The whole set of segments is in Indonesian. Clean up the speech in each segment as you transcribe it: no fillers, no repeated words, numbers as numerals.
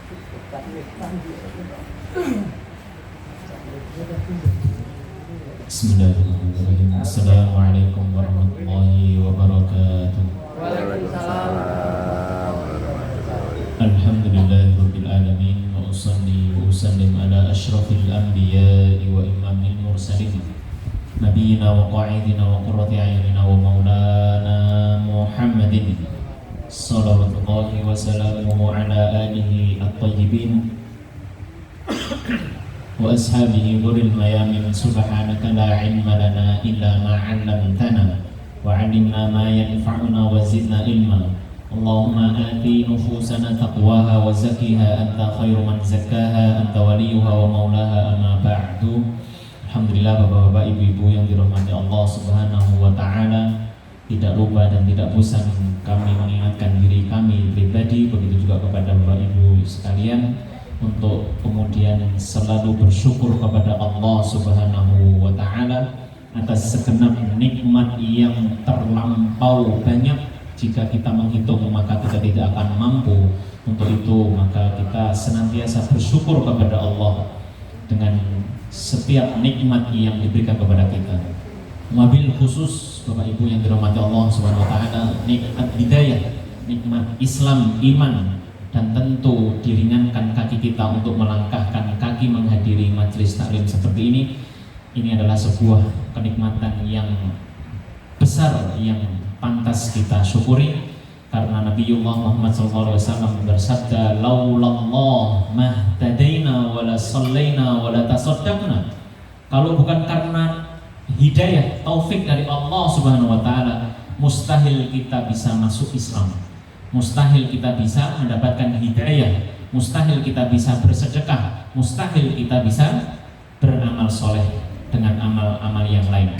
Bismillahirrahmanirrahim. Assalamualaikum warahmatullahi wabarakatuh. Waalaikumsalam. Alhamdulillahirabbil alamin wa usalli wa usallim ala asyrafil anbiya'i wa imamil mursalin nabiyina wa qa'idina wa qurrati a'yunina wa maulana Muhammadin sallallahu wa salamuhu ala alihi at-tayyibin wa ashabihi ghuril mayamin. Subhanaka la ilma lana illa ma 'allamtana wa 'allimna ma yanfa'una wa zidna ilma. Allahumma ati nufusana taqwaha wa zakkiha anta khairu man zakkaha anta waliyuha wa maulaha, amma ba'du. Alhamdulillah, bapak-bapak, ibu-ibu yang dirahmati Allah Subhanahu wa taala, tidak lupa dan tidak bosan kami mengingatkan diri kami pribadi, begitu juga kepada bapak ibu sekalian, untuk kemudian selalu bersyukur kepada Allah Subhanahu wa taala atas segenap nikmat yang terlampau banyak. Jika kita menghitung maka kita tidak akan mampu. Untuk itu maka kita senantiasa bersyukur kepada Allah dengan setiap nikmat yang diberikan kepada kita. Wabil khusus Bapak Ibu yang dirahmati Allah Subhanahu wa taala, nikmat hidayah, nikmat Islam, iman, dan tentu diringankan kaki kita untuk melangkahkan kaki menghadiri majelis taklim seperti ini. Ini adalah sebuah kenikmatan yang besar yang pantas kita syukuri, karena Nabiullah Muhammad SAW bersabda, laulallah mahtadaina wala sallaina wala tasaddaqna. Kalau bukan karena hidayah, taufik dari Allah Subhanahu wa taala, mustahil kita bisa masuk Islam, mustahil kita bisa mendapatkan hidayah, mustahil kita bisa bersedekah, mustahil kita bisa beramal soleh dengan amal-amal yang lain.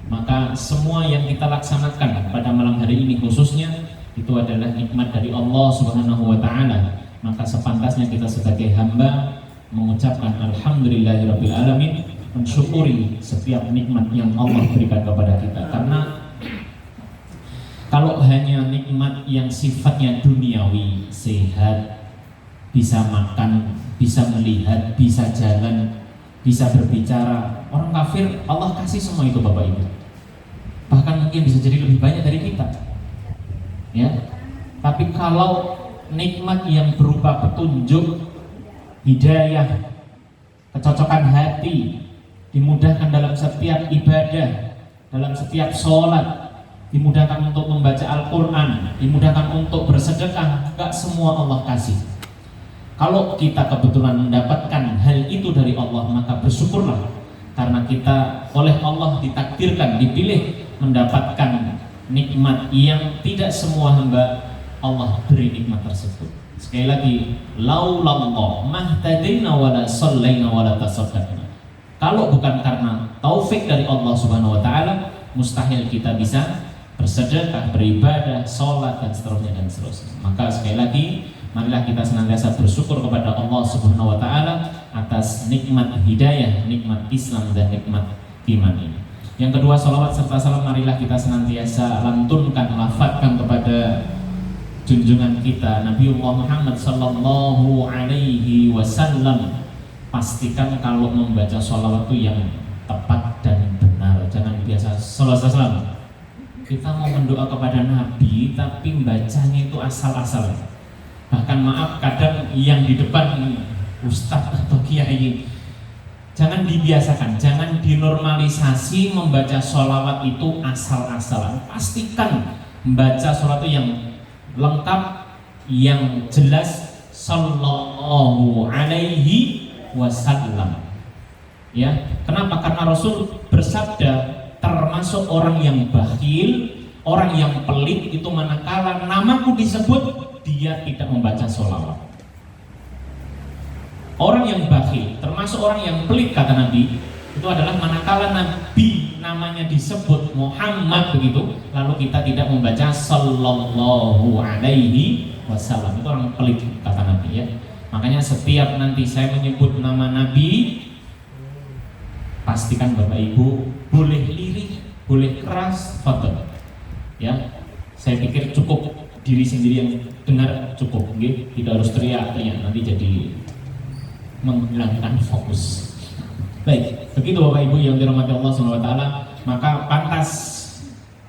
Maka semua yang kita laksanakan pada malam hari ini khususnya itu adalah nikmat dari Allah Subhanahu wa taala. Maka sepantasnya kita sebagai hamba mengucapkan alhamdulillahirabbil alamin, mensyukuri setiap nikmat yang Allah berikan kepada kita. Karena kalau hanya nikmat yang sifatnya duniawi, sehat, bisa makan, bisa melihat, bisa jalan, bisa berbicara, orang kafir Allah kasih semua itu Bapak Ibu. Bahkan mungkin bisa jadi lebih banyak dari kita, ya. Tapi kalau nikmat yang berupa petunjuk, hidayah, kecocokan hati, dimudahkan dalam setiap ibadah, dalam setiap sholat, dimudahkan untuk membaca Al-Quran, dimudahkan untuk bersedekah, enggak semua Allah kasih. Kalau kita kebetulan mendapatkan hal itu dari Allah, maka bersyukurlah, karena kita oleh Allah ditakdirkan, dipilih mendapatkan nikmat yang tidak semua hamba Allah beri nikmat tersebut. Sekali lagi, laulallah mahtadaina wala sallaina wala tasaddaqna. Kalau bukan karena taufik dari Allah Subhanahu wa taala, mustahil kita bisa bersedekah, beribadah, sholat, dan seterusnya dan seterusnya. Maka sekali lagi, marilah kita senantiasa bersyukur kepada Allah Subhanahu wa taala atas nikmat hidayah, nikmat Islam, dan nikmat iman ini. Yang kedua, salawat serta salam marilah kita senantiasa lantunkan, lafadzkan kepada junjungan kita Nabiullah Muhammad sallallahu alaihi wasallam. Pastikan kalau membaca salawat itu yang tepat dan benar, jangan biasa sallallahu. Kita mau mendoa kepada Nabi tapi bacanya itu asal-asal. Bahkan maaf, kadang yang di depan ustadz atau kiai, jangan dibiasakan, jangan dinormalisasi membaca sholawat itu asal-asalan. Pastikan membaca sholawat itu yang lengkap, yang jelas, sallallahu alaihi wasallam. Ya, kenapa? Karena Rasul bersabda, termasuk orang yang bakhil, orang yang pelit itu manakala namaku disebut dia tidak membaca sholawat. Orang yang bakhil, termasuk orang yang pelit, kata Nabi, itu adalah manakala Nabi namanya disebut Muhammad begitu, lalu kita tidak membaca sallallahu alaihi wasallam. Itu orang pelit, kata Nabi, ya. Makanya setiap nanti saya menyebut nama Nabi, pastikan Bapak Ibu boleh lirik, boleh keras, fadhol. Ya, saya pikir cukup diri sendiri yang dengar cukup, gitu. Tidak harus teriak-teriak, nanti jadi menghilangkan fokus. Baik, begitu Bapak Ibu yang dirahmati Allah Subhanahu wa taala, maka pantas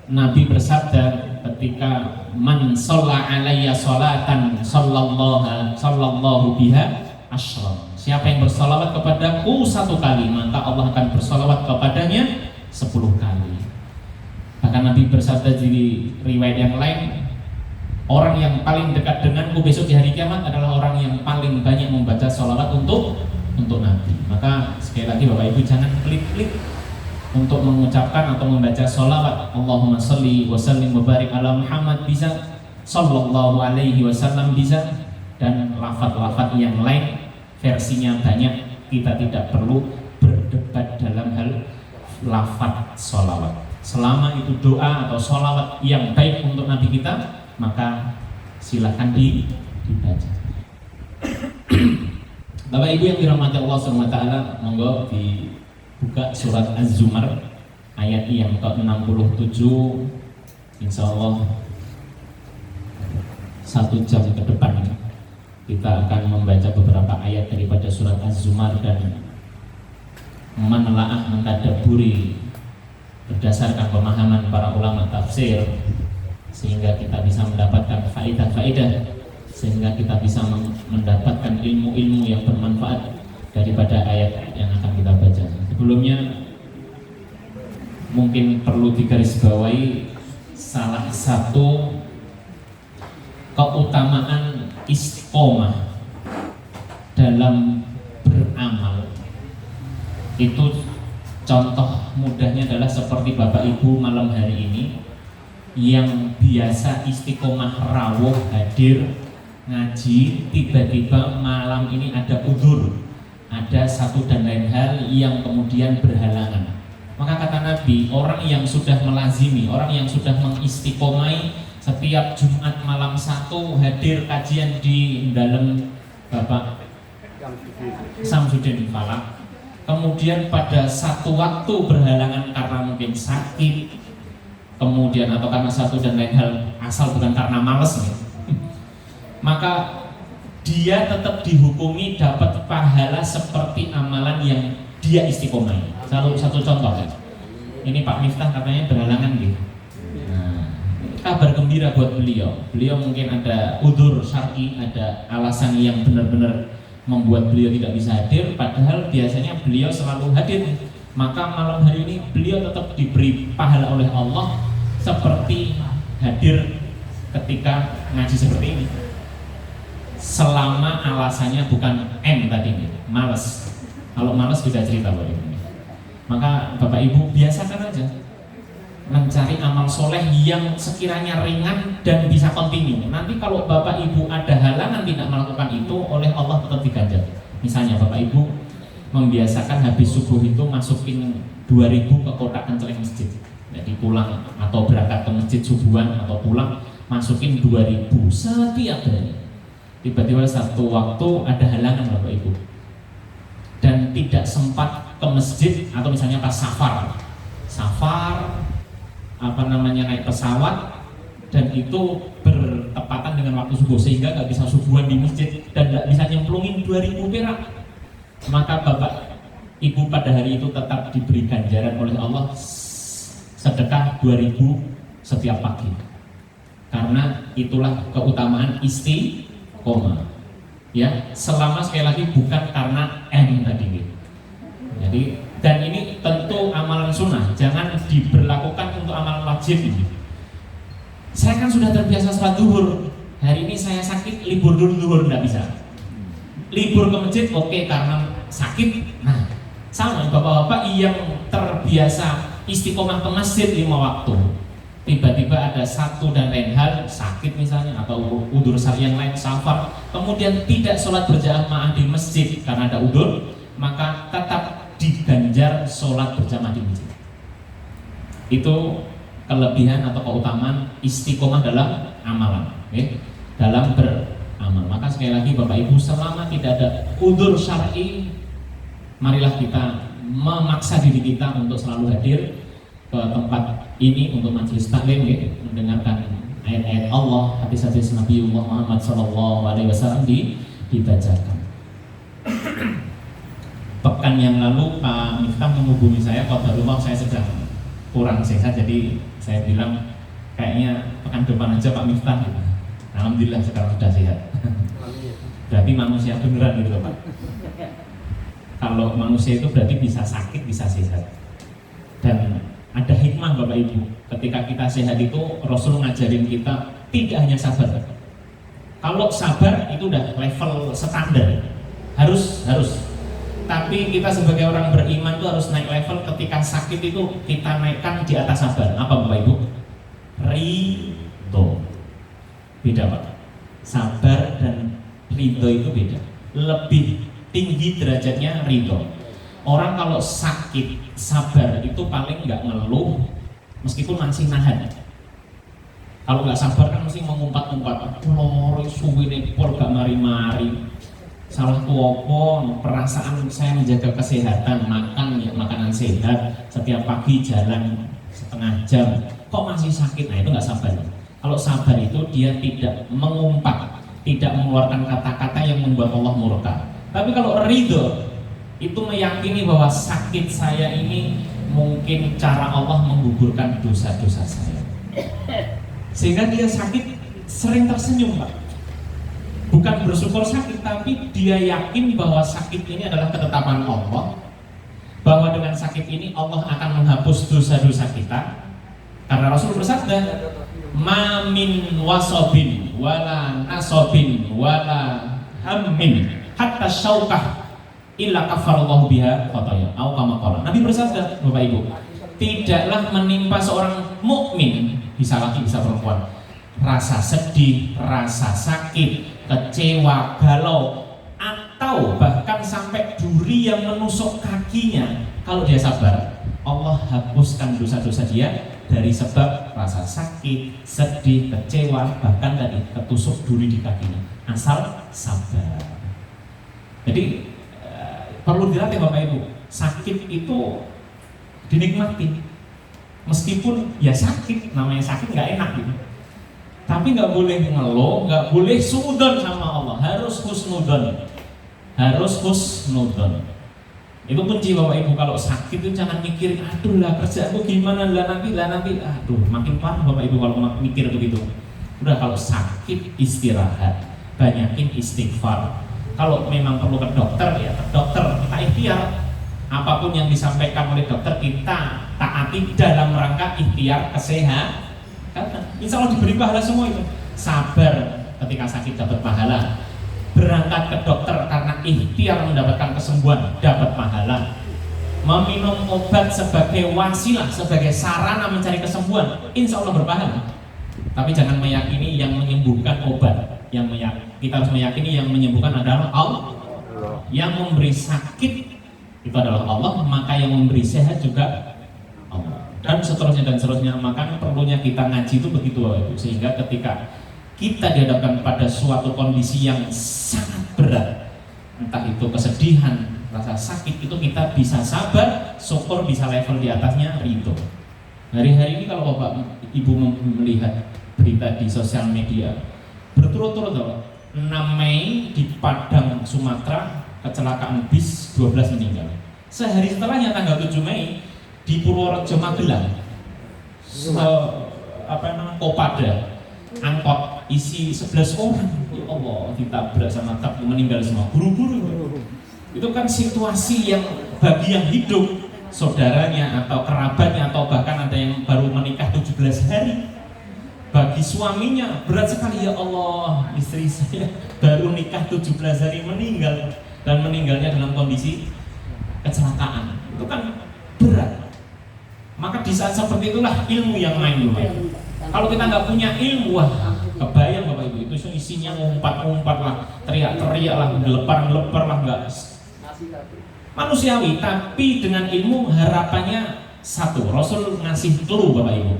Nabi bersabda ketika man shalla alayya sholatan sallallahu biha asyra. Siapa yang bersalawat kepadaku satu kali, maka Allah akan bersalawat kepadanya 10 kali. Bahkan Nabi bersabda di riwayat yang lain, orang yang paling dekat denganku besok di hari kiamat adalah orang yang paling banyak membaca sholawat untuk Nabi. Maka sekali lagi Bapak Ibu jangan klik-klik untuk mengucapkan atau membaca sholawat Allahumma sholli wa sallim wa barik ala Muhammad bisa, sallallahu alaihi wasallam bisa, dan lafaz-lafaz yang lain versinya banyak. Kita tidak perlu berdebat dalam hal lafaz sholawat. Selama itu doa atau sholawat yang baik untuk Nabi kita, maka silahkan dibaca. Bapak Ibu yang dirahmati Allah Subhanahu wa taala, monggo dibuka surat Az-Zumar ayat yang ke-67. Insyaallah 1 jam ke depan kita akan membaca beberapa ayat daripada surat Az-Zumar dan menelaah, mentadabburi berdasarkan pemahaman para ulama tafsir, sehingga kita bisa mendapatkan faedah-faedah, sehingga kita bisa mendapatkan ilmu-ilmu yang bermanfaat daripada ayat yang akan kita baca. Sebelumnya mungkin perlu digarisbawahi salah satu keutamaan istiqomah dalam beramal. Itu contoh mudahnya adalah seperti Bapak Ibu malam hari ini yang biasa istiqomah rawuh hadir ngaji, tiba-tiba malam ini ada udzur, ada satu dan lain hal yang kemudian berhalangan. Maka kata Nabi, orang yang sudah melazimi, orang yang sudah mengistiqomai setiap Jumat malam 1 hadir kajian di dalam Bapak Samsudin Falak, kemudian pada satu waktu berhalangan karena mungkin sakit, kemudian atau karena satu dan lain hal, asal bukan karena males ya, maka dia tetap dihukumi dapat pahala seperti amalan yang dia istiqomah. Satu contoh ya. Ini Pak Miftah katanya berhalangan gitu. Nah, kabar gembira buat beliau. Beliau mungkin ada udzur syar'i, ada alasan yang benar-benar membuat beliau tidak bisa hadir, padahal biasanya beliau selalu hadir. Maka malam hari ini beliau tetap diberi pahala oleh Allah seperti hadir ketika ngaji seperti ini. Selama alasannya bukan tadi nih, malas. Kalau malas beda cerita Bapak Ibu. Maka Bapak Ibu biasakan aja mencari amal soleh yang sekiranya ringan dan bisa kontinu. Nanti kalau Bapak Ibu ada halangan tidak melakukan itu, oleh Allah tetap diganjar. Misalnya Bapak Ibu membiasakan habis subuh itu masukin 2.000 ke kotak kenceleng masjid. Jadi pulang atau berangkat ke masjid subuhan atau pulang masukin 2.000 setiap hari. Tiba-tiba satu waktu ada halangan Bapak Ibu dan tidak sempat ke masjid, atau misalnya pas safar naik pesawat dan itu bertepatan dengan waktu subuh sehingga nggak bisa subuhan di masjid dan nggak bisa nyemplungin 2.000 perak, maka Bapak Ibu pada hari itu tetap diberi ganjaran oleh Allah sedekah 2.000 setiap pagi, karena itulah keutamaan istiqomah ya, selama sekali lagi bukan karena tadi gitu. Jadi, dan ini tentu amalan sunnah, jangan diberlakukan untuk amalan wajib ini. Saya kan sudah terbiasa sholat zuhur, hari ini saya sakit, libur dulu zuhur, nggak bisa. Libur ke masjid oke, karena sakit. Nah, sama bapak-bapak yang terbiasa istiqomah ke masjid 5 waktu, tiba-tiba ada satu dan lain hal, sakit misalnya atau udzur syar'i yang lain, safar, kemudian tidak sholat berjamaah di masjid karena ada udzur, maka tetap diganjar sholat berjamaah di masjid. Itu kelebihan atau keutamaan istiqomah dalam amalan, okay? Dalam beramal. Maka sekali lagi Bapak Ibu, selama tidak ada udzur syar'i, marilah kita memaksa diri kita untuk selalu hadir ke tempat ini untuk majelis taklim, ya, mendengarkan ayat-ayat Allah, hadis-hadis Nabiullah Muhammad SAW dibacakan. Pekan yang lalu Pak Miftah menghubungi saya, qadarullah saya sedang kurang sehat, jadi saya bilang kayaknya pekan depan aja Pak Miftah gitu. Alhamdulillah sekarang sudah sehat. Berarti manusia beneran gitu Pak. Kalau manusia itu berarti bisa sakit, bisa sehat. Dan ada hikmah Bapak Ibu. Ketika kita sehat itu Rasul ngajarin kita tidak hanya sabar. Kalau sabar itu udah level standar. Harus. Tapi kita sebagai orang beriman itu harus naik level. Ketika sakit itu kita naikkan di atas sabar. Apa Bapak Ibu? Ridho. Beda Pak. Sabar dan ridho itu beda. Lebih tinggi derajatnya ridho. Orang kalau sakit sabar itu paling nggak ngeluh, meskipun masih nahan. Kalau nggak sabar kan mesti mengumpat-umpat. Lori suwi pol gak mari-mari. Salah tuopo, perasaan saya menjaga kesehatan, makan ya makanan sehat, setiap pagi jalan setengah jam, kok masih sakit? Nah itu nggak sabar. Kalau sabar itu dia tidak mengumpat, tidak mengeluarkan kata-kata yang membuat Allah murka. Tapi kalau ridho itu meyakini bahwa sakit saya ini mungkin cara Allah menggugurkan dosa-dosa saya, sehingga dia sakit sering tersenyum Pak. Bukan bersyukur sakit, tapi dia yakin bahwa sakit ini adalah ketetapan Allah, bahwa dengan sakit ini Allah akan menghapus dosa-dosa kita. Karena Rasul bersabda, ma min wasobin wala nasobin wala hammin hatta syaukah illa kafarallahu biha khataya au kama qala. Nabi bersabda, Bapak Ibu, tidaklah menimpa seorang mukmin, bisa laki bisa perempuan, rasa sedih, rasa sakit, kecewa, galau, atau bahkan sampai duri yang menusuk kakinya. Kalau dia sabar, Allah hapuskan dosa-dosa dia dari sebab rasa sakit, sedih, kecewa, bahkan tadi ketusuk duri di kakinya, asal sabar. Jadi perlu dilatih Bapak Ibu, sakit itu dinikmati, meskipun ya sakit, namanya sakit nggak enak gitu. Tapi nggak boleh ngeluh, nggak boleh suudon sama Allah, harus husnudon, Itu kunci Bapak Ibu. Kalau sakit itu jangan mikirin, aduh lah kerjaanku gimana, lah nanti, aduh makin parah Bapak Ibu kalau mikir begitu. Udah kalau sakit istirahat, banyakin istighfar. Kalau memang perlu ke dokter ya ke dokter, kita ikhtiar. Apapun yang disampaikan oleh dokter kita taati dalam rangka ikhtiar kesehatan. Insya Allah diberi pahala semua itu. Sabar ketika sakit dapat pahala. Berangkat ke dokter karena ikhtiar mendapatkan kesembuhan dapat pahala. Meminum obat sebagai wasilah, sebagai sarana mencari kesembuhan, insya Allah berpahala. Tapi jangan meyakini yang menyembuhkan obat. Kita harus meyakini yang menyembuhkan adalah Allah. Yang memberi sakit itu adalah Allah, maka yang memberi sehat juga Allah. Dan seterusnya. Makanya perlunya kita ngaji itu begitu Bapak Ibu, sehingga ketika kita dihadapkan pada suatu kondisi yang sangat berat, entah itu kesedihan, rasa sakit, itu kita bisa sabar, syukur, bisa level di atasnya ridho. Hari-hari ini kalau Bapak Ibu melihat berita di sosial media, berturut-turut 6 Mei di Padang, Sumatera, kecelakaan bis 12 meninggal. Sehari setelahnya tanggal 7 Mei di Purworejo Magelang, Kopada, angkot isi 11 orang, ya Allah, ditabrak sama truk, meninggal semua, buru-buru. Itu kan situasi yang bagi yang hidup, saudaranya atau kerabatnya, atau bahkan ada yang baru menikah 17 hari, bagi suaminya berat sekali. Ya Allah, istri saya baru nikah 17 hari meninggal, dan meninggalnya dalam kondisi kecelakaan. Itu kan berat. Maka di saat seperti itulah ilmu yang main dulu. Kalau kita nggak punya ilmu, wah kebayang Bapak Ibu, itu isinya ngumpat lah, teriak-teriak lah, gelepar lah, nggak manusiawi. Tapi dengan ilmu harapannya satu, Rasul ngasih clue Bapak Ibu.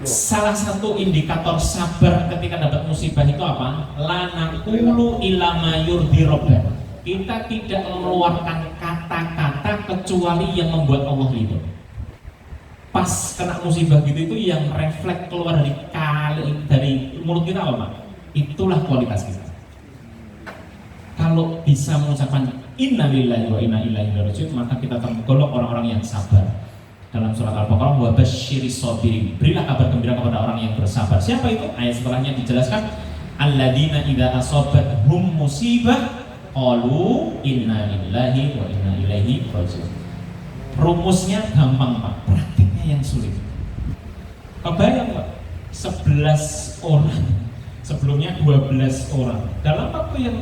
Salah satu indikator sabar ketika dapat musibah itu apa? La naqulu illa ma yurdi rabbana. Kita tidak mengeluarkan kata-kata kecuali yang membuat Allah ridho. pas kena musibah gitu itu yang refleks keluar dari mulut kita apa Pak? Itulah kualitas kita. Kalau bisa mengucapkan inna lillahi wa inna ilaihi raji'un, maka kita tergolong orang-orang yang sabar. Dalam surat Al-Baqarah, wa basyiris sabirin, berilah kabar gembira kepada orang yang bersabar. Siapa itu? Ayat setelahnya dijelaskan, alladzina idza asabathum musibah qalu inna lillahi wa inna ilaihi raji'un. Rumusnya gampang Pak, praktiknya yang sulit. Kebayang Pak, 11 orang, sebelumnya 12 orang, dalam waktu yang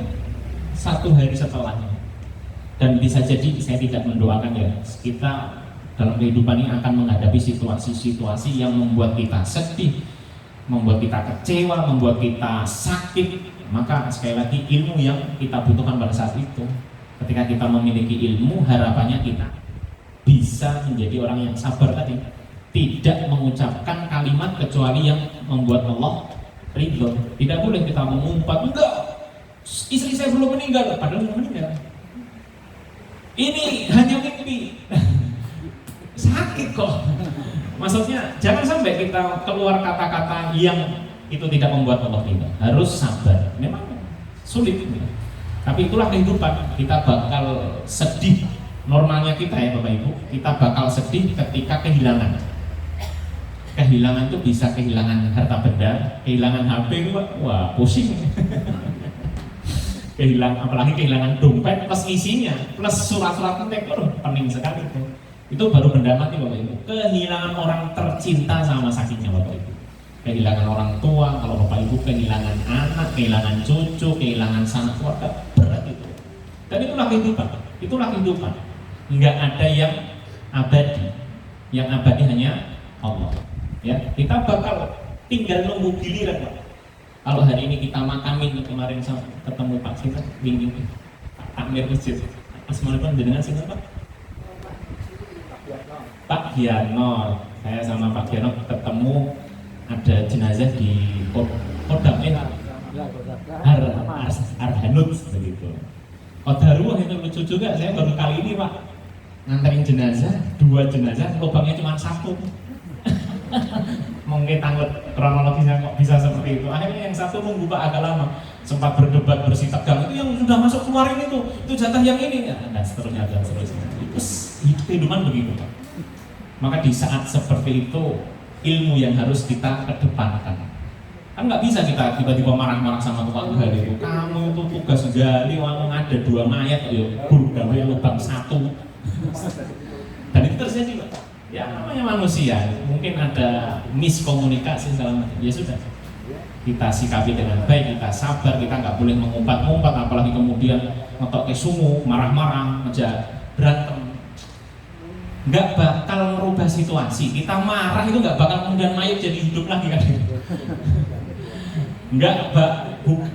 1 hari setelahnya. Dan bisa jadi, saya tidak mendoakan ya, kita dalam kehidupan ini akan menghadapi situasi-situasi yang membuat kita sedih, membuat kita kecewa, membuat kita sakit. Maka sekali lagi ilmu yang kita butuhkan pada saat itu. Ketika kita memiliki ilmu, harapannya kita bisa menjadi orang yang sabar tadi, tidak mengucapkan kalimat kecuali yang membuat Allah ridho. Tidak boleh kita mengumpat, enggak, istri saya belum meninggal, padahal belum meninggal. Ini hanya mimpi. Sakit kok. Maksudnya jangan sampai kita keluar kata-kata yang itu tidak membuat Allah ridho. Harus sabar. Memang sulit, tapi itulah kehidupan. Kita bakal sedih. Normalnya kita ya Bapak Ibu, kita bakal sedih ketika kehilangan. Kehilangan itu bisa kehilangan harta benda, kehilangan HP, wah pusing. Apalagi kehilangan dompet plus isinya, plus surat-surat penting, pening sekali itu. Itu baru benda mati Bapak Ibu. Kehilangan orang tercinta sama sakitnya Bapak Ibu. Kehilangan orang tua, kalau Bapak Ibu kehilangan anak, kehilangan cucu, kehilangan sanak keluarga, berat itu. Dan itulah kehidupan. Itulah kehidupan. Enggak ada yang abadi. Yang abadi hanya Allah. Ya, kita bakal tinggal nunggu giliran Pak. Kalau hari ini kita makamin, kemarin ketemu Pak Sinta, bingung Pak Takmir Masjid. Assalamualaikum dengan Sinta Pak. Pak Giano, saya sama Pak Giano ketemu ada jenazah di Kodam Arhanud begitu. Kodaruh itu lucu juga, saya baru kali ini Pak nganterin jenazah, 2 jenazah, lubangnya cuma 1. Mungkin tanggut kronologisnya kok bisa seperti itu. Akhirnya yang 1 nunggu Pak agak lama, sempat berdebat bersih tegang, itu yang sudah masuk keluarin itu jatah yang ini, dan seterusnya dan seterusnya. Itu kehidupan begitu Pak. Maka di saat seperti itu ilmu yang harus kita kedepankan. Kan nggak bisa kita tiba-tiba marah-marah sama tukang gali itu. Kamu itu tugas gali, orang ada 2 mayat, yuk gawe lubang 1. Dan itu terjadi Pak. Ya namanya manusia, mungkin ada miskomunikasi segala macam. Ya sudah, kita sikapi dengan baik, kita sabar, kita nggak boleh mengumpat-ngumpat, apalagi kemudian ngetok ke sumu, marah-marah, aja berantem. Nggak bakal merubah situasi. Kita marah itu nggak bakal kemudian mayat jadi hidup lagi kan?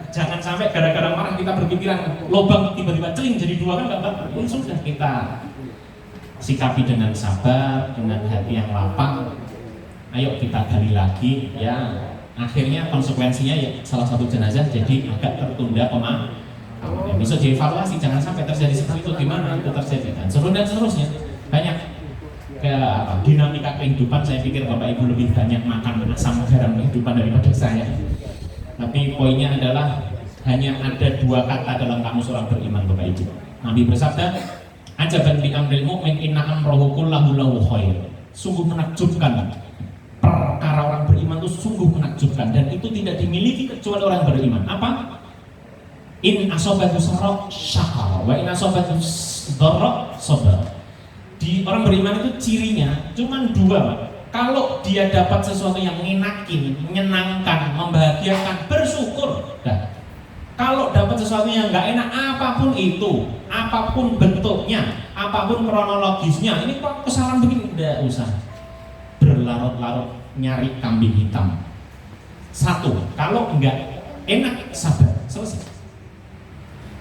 Jangan sampai gara-gara marah kita berpikiran lubang tiba-tiba celing jadi 2 kan nggak bakal. Ya sudah, kita sikapi dengan sabar, dengan hati yang lapang. Ayo kita gali lagi ya. Akhirnya konsekuensinya ya salah satu jenazah jadi agak tertunda pemakaman. Ya, bisa dievaluasi, jangan sampai terjadi seperti itu, gimana itu terjadi dan seterusnya. Banyak dinamika kehidupan. Saya pikir Bapak Ibu lebih banyak makan asam garam kehidupan daripada saya. Tapi poinnya adalah hanya ada 2 kata dalam kamus orang beriman Bapak Ibu. Nabi bersabda, ajaban li amril mu'min inna amrohu kullahu lahu khair. Sungguh menakjubkan, perkara orang beriman itu sungguh menakjubkan, dan itu tidak dimiliki kecuali orang beriman. Apa? In asobatu sarra syakara wa in asobatu dharra sabar. Di orang beriman itu cirinya cuma 2 Pak. Kalau dia dapat sesuatu yang mengenakin, menyenangkan, membahagiakan, bersyukur. Nah, kalau dapat sesuatu yang nggak enak, apapun itu, apapun bentuknya, apapun kronologisnya, ini kok kesalahan begini, tidak usah berlarut-larut nyari kambing hitam. 1, kalau nggak enak, sabar, selesai.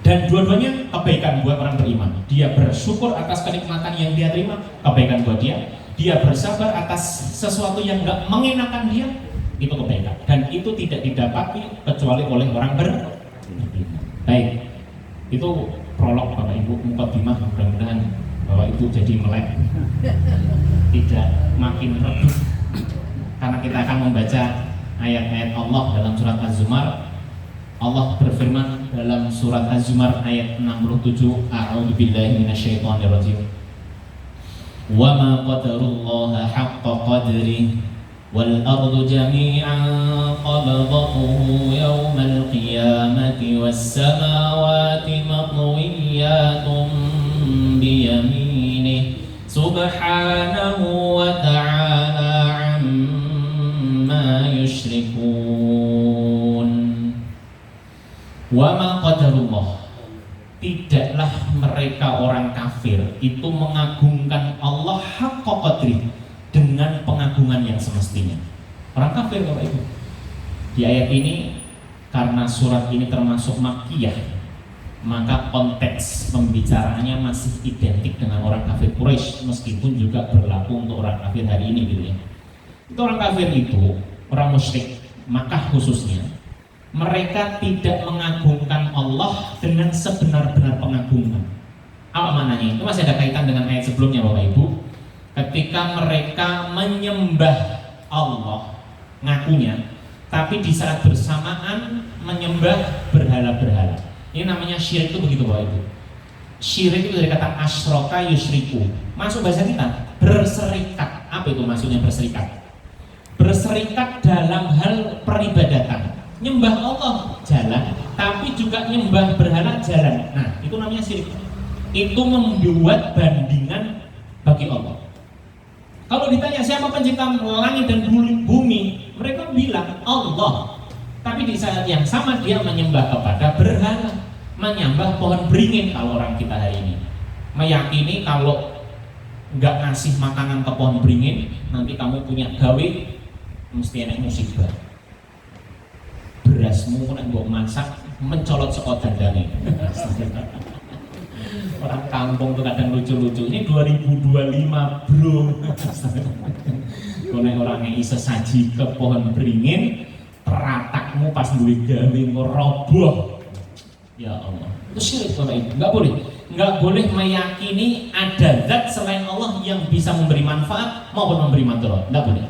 Dan dua-duanya kebaikan buat orang beriman. Dia bersyukur atas kenikmatan yang dia terima, kebaikan buat dia. Dia bersabar atas sesuatu yang nggak mengenakan dia, itu kebaikan. Dan itu tidak didapati kecuali oleh orang beriman. Baik, itu prolog Bapak Ibu, mukadimah, mudah-mudahan Bapak Ibu jadi melek, tidak makin redup, karena kita akan membaca ayat-ayat Allah dalam surat Az-Zumar. Allah berfirman dalam surat Az-Zumar ayat 67, A'udzubillahi minasyaitonirrajim. Wa ma qadarullaha haqqa qadrihi wal ardu jami'an qabdatuhu yawmal qiyamati was samawati matwiyatun biyaminihi subhanahu wa ta'ala amma yushrikun. Wa ma qadarullah, tidaklah mereka orang kafir itu mengagungkan Allah haqqa qadri, dengan pengagungan yang semestinya. Orang kafir Bapak Ibu. Di ayat ini, karena surat ini termasuk makkiyah, maka konteks pembicaraannya masih identik dengan orang kafir Quraisy, meskipun juga berlaku untuk orang kafir hari ini gitu ya. Itu orang kafir itu, orang musyrik Makkah khususnya, mereka tidak mengagungkan Allah dengan sebenar-benar pengagungan. Apa maknanya? Itu masih ada kaitan dengan ayat sebelumnya Bapak Ibu. Ketika mereka menyembah Allah, ngakunya, tapi di saat bersamaan menyembah berhala-berhala. Ini namanya syirik, itu begitu Bapak Ibu. Syirik itu dari kata asyraka yusyriku. Masuk bahasa kita, berserikat. Apa itu maksudnya berserikat? Berserikat dalam hal peribadatan. Nyembah Allah jalan, tapi juga nyembah berhala jalan. Nah, itu namanya syirik. Itu membuat bandingan bagi Allah. Kalau ditanya siapa pencipta langit dan bumi, mereka bilang Allah. Tapi di saat yang sama dia menyembah kepada berhala, menyembah pohon beringin. Kalau orang kita hari ini meyakini kalau nggak ngasih makanan ke pohon beringin, nanti kamu punya gawe mesti enak musibah. Berasmu nek mbok masak mencolot saka dandane. Orang kampung tuh kadang lucu-lucu. Ini 2025 bro. Konek orangnya isa saji ke pohon beringin, teratakmu pas duwe gawe ngeroboh. Ya Allah, itu syirik Bapak Ibu. Nggak boleh meyakini ada zat selain Allah yang bisa memberi manfaat maupun memberi madarat. Nggak boleh.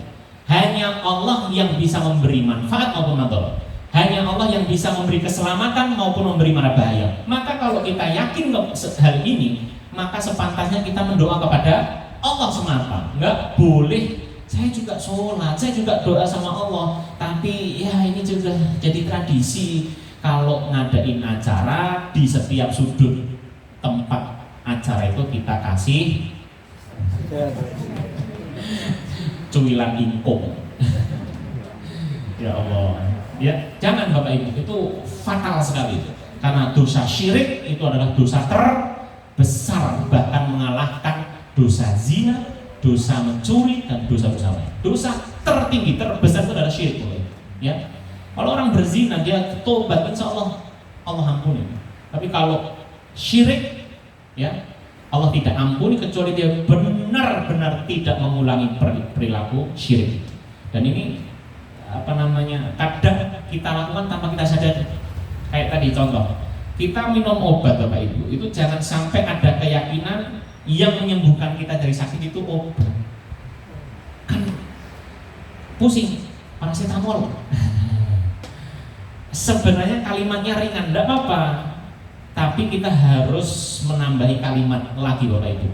Hanya Allah yang bisa memberi manfaat maupun madarat. Hanya Allah yang bisa memberi keselamatan maupun memberi mara bahaya. Maka kalau kita yakin hal ini, maka sepantasnya kita mendoa kepada Allah semata. Nggak boleh saya juga sholat, saya juga doa sama Allah, tapi ya ini juga jadi tradisi. Kalau ngadain acara di setiap sudut tempat acara itu kita kasih cuilan ingkung. Ya Allah. Ya, jangan Bapak Ibu, itu fatal sekali. Karena dosa syirik itu adalah dosa terbesar, bahkan mengalahkan dosa zina, dosa mencuri, dan dosa-dosa lain. Dosa tertinggi, terbesar itu adalah syirik. Ya, kalau orang berzina dia tobat, insya Allah Allah ampuni. Tapi kalau syirik, ya Allah tidak ampuni kecuali dia benar-benar tidak mengulangi perilaku syirik. Dan ini kadang kita lakukan tanpa kita sadar. Kayak tadi contoh, kita minum obat Bapak Ibu, itu jangan sampai ada keyakinan yang menyembuhkan kita dari sakit itu obat. Kan pusing, paracetamol. Sebenarnya kalimatnya ringan, tidak apa-apa, tapi kita harus menambahi kalimat lagi Bapak Ibu.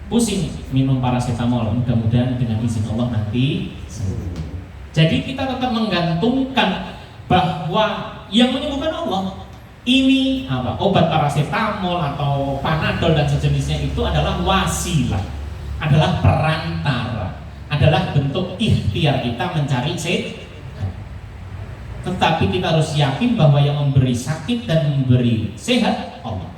Pusing, minum paracetamol, mudah-mudahan dengan izin Allah nanti sembuh. Jadi kita tetap menggantungkan bahwa yang menyembuhkan Allah ini obat paracetamol atau panadol dan sejenisnya itu adalah wasilah, adalah perantara, adalah bentuk ikhtiar kita mencari sehat. Tetapi kita harus yakin bahwa yang memberi sakit dan memberi sehat Allah.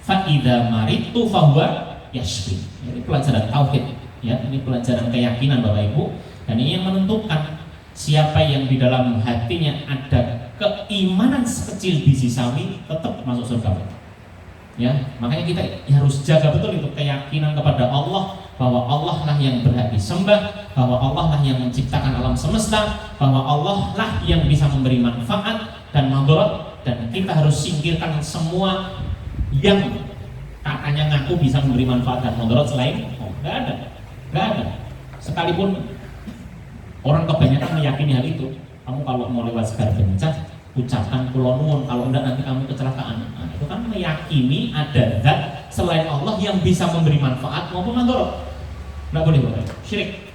Fa idza maridtu fa huwa yashfi. Ini pelajaran tauhid, ya, ini pelajaran keyakinan Bapak Ibu, dan ini yang menentukan siapa yang di dalam hatinya ada keimanan sekecil biji sawi tetap masuk surga. Ya, makanya kita harus jaga betul itu keyakinan kepada Allah, bahwa Allah lah yang berhak disembah, bahwa Allah lah yang menciptakan alam semesta, bahwa Allah lah yang bisa memberi manfaat dan madarat, dan kita harus singkirkan semua yang katanya ngaku bisa memberi manfaat dan mudarat selain nggak ada, nggak ada. Sekalipun orang kebanyakan meyakini hal itu, kamu kalau mau lewat segar bencah ucapkan kula nuwun, kalau enggak nanti kamu kecelakaan. Nah, itu kan meyakini ada zat selain Allah yang bisa memberi manfaat maupun mudarat. Nggak boleh Bapak, syirik.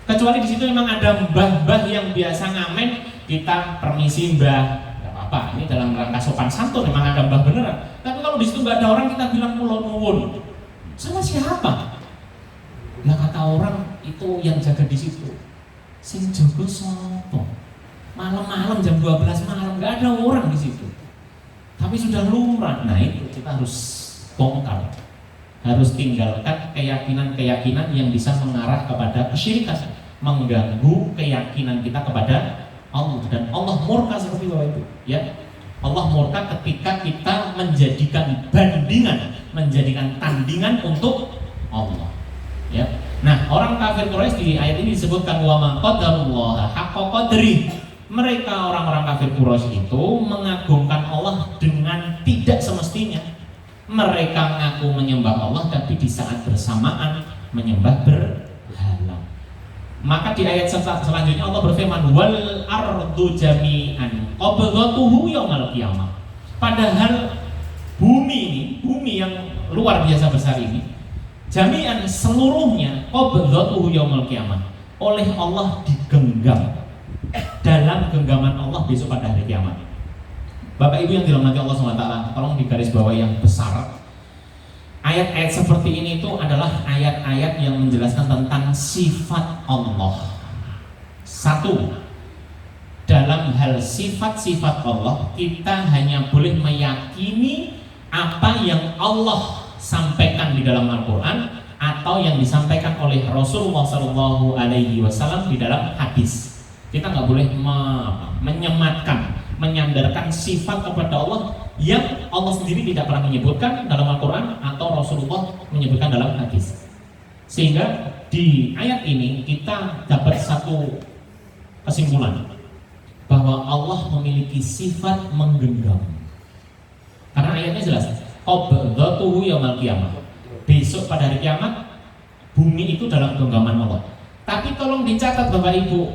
Kecuali di situ memang ada mbah-mbah yang biasa ngamen, kita permisi mbah, nggak apa-apa. Ini dalam rangka sopan santun, memang ada mbah beneran. Tapi kalau di situ nggak ada orang, kita bilang kula nuwun. Sama siapa? Nah kata orang itu yang jaga di situ. Sing jaga sopo? Malam-malam jam 12 malam nggak ada orang di situ. Tapi sudah lumrah. Nah itu kita harus bongkar. Harus tinggalkan keyakinan-keyakinan yang bisa mengarah kepada kesyirikan, mengganggu keyakinan kita kepada Allah, dan Allah murka seperti Bapak Ibu, ya. Allah murka ketika kita menjadikan bandingan, menjadikan tandingan untuk Allah, ya. Nah, orang kafir Quraisy di ayat ini disebutkan wa ma qadarullaha haqqa qadri. Mereka orang-orang kafir Quraisy itu mengagungkan Allah dengan tidak semestinya. Mereka ngaku menyembah Allah tapi di saat bersamaan menyembah berhala. Maka di ayat selanjutnya Allah berfirman wal ardu jami'an qabdatuhu yaumal qiyamah. Padahal bumi ini, bumi yang luar biasa besar ini, jami'an seluruhnya qabdatuhu yaumal qiyamah, oleh Allah digenggam dalam genggaman Allah besok pada hari kiamat. Bapak Ibu yang dirahmati Allah SWT, tolong digaris bawah yang besar. Ayat-ayat seperti ini itu adalah ayat-ayat yang menjelaskan tentang sifat Allah. Satu, dalam hal sifat-sifat Allah, kita hanya boleh meyakini apa yang Allah sampaikan di dalam Al-Quran atau yang disampaikan oleh Rasulullah SAW di dalam hadis. Kita nggak boleh menyematkan, menyandarkan sifat kepada Allah yang Allah sendiri tidak pernah menyebutkan dalam Al-Quran atau Rasulullah menyebutkan dalam hadis. Sehingga di ayat ini kita dapat satu kesimpulan bahwa Allah memiliki sifat menggenggam. Karena ayatnya jelas, qabdatuhu yaumal qiyamah. Besok pada hari kiamat bumi itu dalam genggaman Allah. Tapi tolong dicatat Bapak Ibu,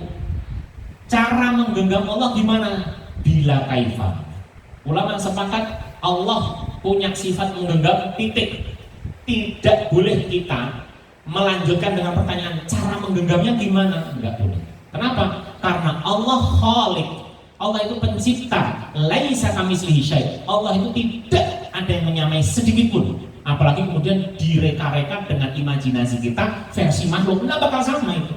cara menggenggam Allah gimana? Bila kaifa. Ulama sepakat Allah punya sifat menggenggam, titik. Tidak boleh kita melanjutkan dengan pertanyaan cara menggenggamnya gimana? Enggak boleh. Kenapa? Karena Allah Khaliq, Allah itu pencipta. Laisa kamitslihi syai'. Allah itu tidak ada yang menyamai sedikit pun. Apalagi kemudian direka-reka dengan imajinasi kita versi makhluk, enggak bakal sama itu.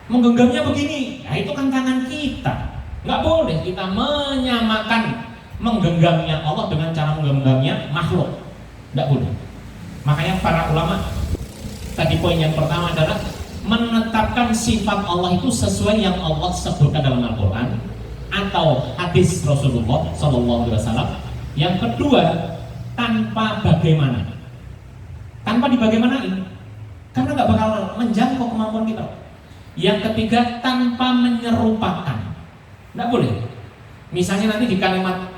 Menggenggamnya begini, ya itu kan tangan kita. Nggak boleh kita menyamakan menggenggamnya Allah dengan cara menggenggamnya makhluk. Nggak boleh. Makanya para ulama, tadi poin yang pertama adalah menetapkan sifat Allah itu sesuai yang Allah sebutkan dalam Al-Quran atau hadis Rasulullah SAW. Yang kedua, tanpa bagaimana. Tanpa dibagaimanain, karena nggak bakal menjangkau kemampuan kita. Yang ketiga, tanpa menyerupakan. Nggak boleh. Misalnya nanti di kalimat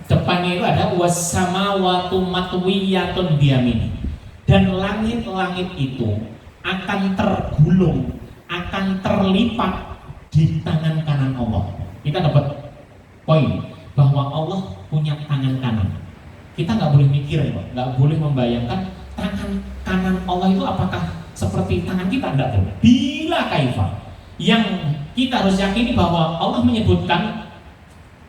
depannya itu ada wassamawatu matwiyatun biyamini, dan langit-langit itu akan tergulung, akan terlipat di tangan kanan Allah. Kita dapat poin bahwa Allah punya tangan kanan. Kita nggak boleh mikir, nggak boleh membayangkan tangan kanan Allah itu apakah seperti tangan kita, enggak boleh. Bila kaifa, yang kita harus yakini bahwa Allah menyebutkan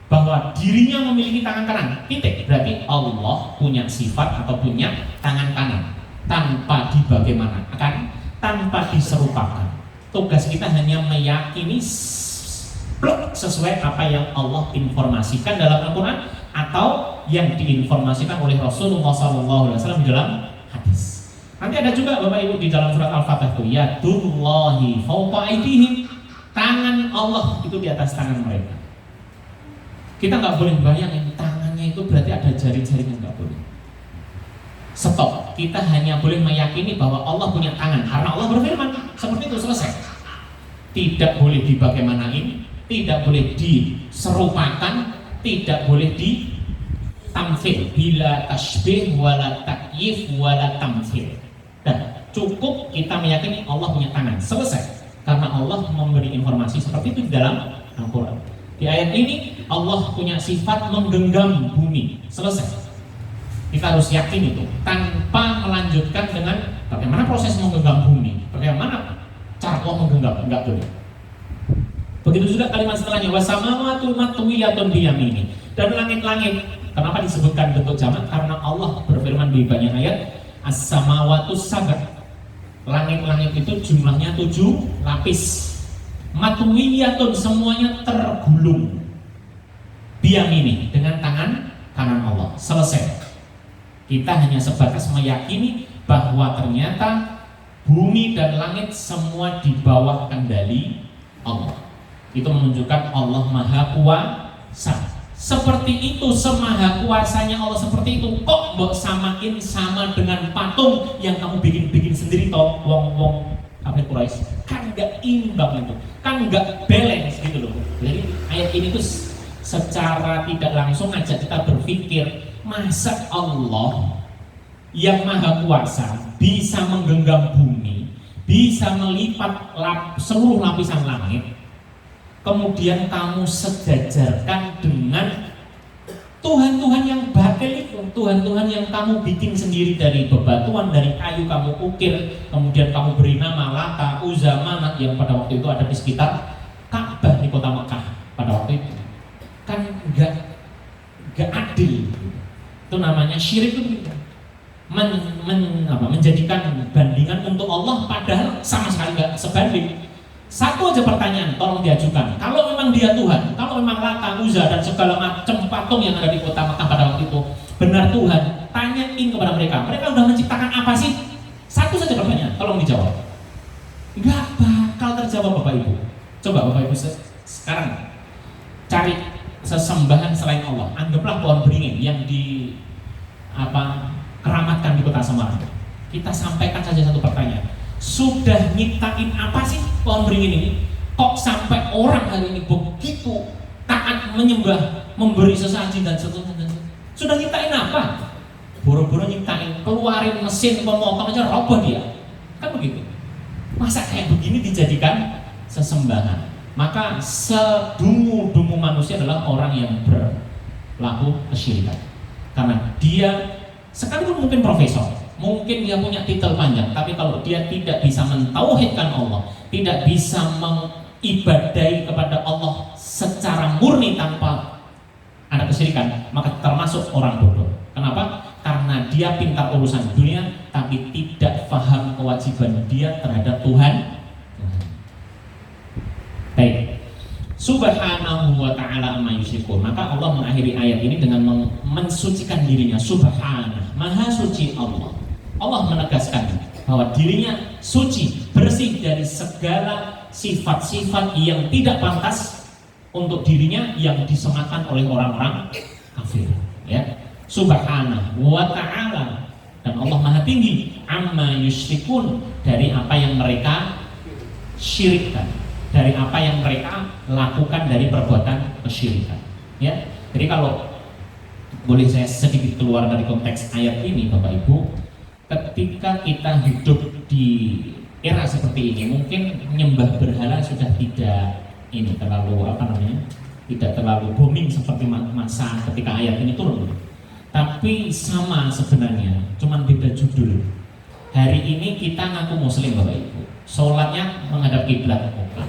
bahwa dirinya memiliki tangan kanan, titik. Berarti Allah punya sifat atau punya tangan kanan tanpa dibagaimanakan, tanpa diserupakan. Tugas kita hanya meyakini sesuai apa yang Allah informasikan dalam Al-Quran atau yang diinformasikan oleh Rasulullah SAW di dalam hadis. Nanti ada juga Bapak Ibu di dalam surat Al-Fatihah itu yadullahi fawqa aydihim, tangan Allah itu di atas tangan mereka. Kita nggak boleh bayangin tangannya itu berarti ada jari-jarinya, nggak boleh. Stop. Kita hanya boleh meyakini bahwa Allah punya tangan karena Allah berfirman, seperti itu, selesai. Tidak boleh dibagaimanain, tidak boleh diserupakan, tidak boleh tamthil, bila tasbih wala takyif wala tamthil. Dan cukup kita meyakini Allah punya tangan, selesai. Karena Allah memberi informasi seperti itu di dalam Al-Quran. Di ayat ini Allah punya sifat menggenggam bumi, selesai. Kita harus yakin itu, tanpa melanjutkan dengan bagaimana proses menggenggam bumi, bagaimana cara Allah menggenggam, enggak boleh. Begitu juga kalimat setelahnya, wasamawatu matwiyatun biyamini. Dan langit-langit, kenapa disebutkan bentuk jamak? Karena Allah berfirman di banyak ayat, as-samawatu sab'a. Langit-langit itu jumlahnya 7 lapis. Matwiyatun, semuanya tergulung biyamini, dengan tangan kanan Allah. Selesai. Kita hanya sebatas meyakini bahwa ternyata bumi dan langit semua di bawah kendali Allah. Itu menunjukkan Allah Maha Kuasa. Seperti itu, semaha kuasanya Allah seperti itu, kok mbok samain sama dengan patung yang kamu bikin sendiri toh, wong kafir Quraisy. Kan nggak imbang itu, kan nggak balance gitu loh. Jadi ayat ini tuh secara tidak langsung aja kita berpikir, masa Allah yang maha kuasa bisa menggenggam bumi, bisa melipat seluruh lapisan langit, kemudian kamu sejajarkan dengan Tuhan-Tuhan yang batil itu, Tuhan-Tuhan yang kamu bikin sendiri dari bebatuan, dari kayu kamu ukir, kemudian kamu beri nama Lata, Uzza, Manat yang pada waktu itu ada di sekitar Ka'bah di kota Mekah pada waktu itu. Kan nggak adil. Itu namanya syirik itu. Menjadikan bandingan untuk Allah padahal sama sekali nggak sebanding. Satu aja pertanyaan tolong diajukan, kalau memang dia Tuhan, kalau memang Lata, Uzza dan segala macam patung yang ada di kota Makkah pada waktu itu benar Tuhan, tanyain kepada mereka sudah menciptakan apa sih? Satu saja pertanyaan, tolong dijawab. Nggak bakal terjawab Bapak Ibu. Coba Bapak Ibu sekarang cari sesembahan selain Allah. Anggaplah pohon beringin yang keramatkan di kota Semarang. Kita sampaikan saja satu pertanyaan. Sudah nyiptain apa sih pohon beringin ini? Kok sampai orang hari ini begitu taat menyembah, memberi sesaji dan seterusnya? Sudah nyiptain apa? Boro-boro nyiptain, keluarin mesin pemotong aja roboh dia. Kan begitu. Masa kayak begini dijadikan sesembahan? Maka sedungu-dungu manusia adalah orang yang berlaku kesyirikan. Karena dia sekalipun mungkin profesor, mungkin dia punya titel panjang, tapi kalau dia tidak bisa mentauhidkan Allah, tidak bisa mengibadahi kepada Allah secara murni tanpa ada kesyirikan, maka termasuk orang bodoh. Kenapa? Karena dia pintar urusan dunia, tapi tidak paham kewajiban dia terhadap Tuhan. Baik. Subhanahu wa ta'ala amma yusyrikun. Maka Allah mengakhiri ayat ini dengan mensucikan dirinya. Subhanah, maha suci Allah. Allah menegaskan bahwa dirinya suci, bersih dari segala sifat-sifat yang tidak pantas untuk dirinya yang disematkan oleh orang-orang kafir. Ya, Subhanahu wa ta'ala, dan Allah maha tinggi amma yusyrikun, dari apa yang mereka syirikkan, dari apa yang mereka lakukan dari perbuatan kesyirikan. Ya, jadi kalau boleh saya sedikit keluar dari konteks ayat ini, Bapak Ibu, ketika kita hidup di era seperti ini, mungkin menyembah berhala sudah tidak tidak terlalu booming seperti masa ketika ayat ini turun. Tapi sama sebenarnya, cuman beda judul. Hari ini kita ngaku Muslim, Bapak Ibu, sholatnya menghadap kiblat, oke.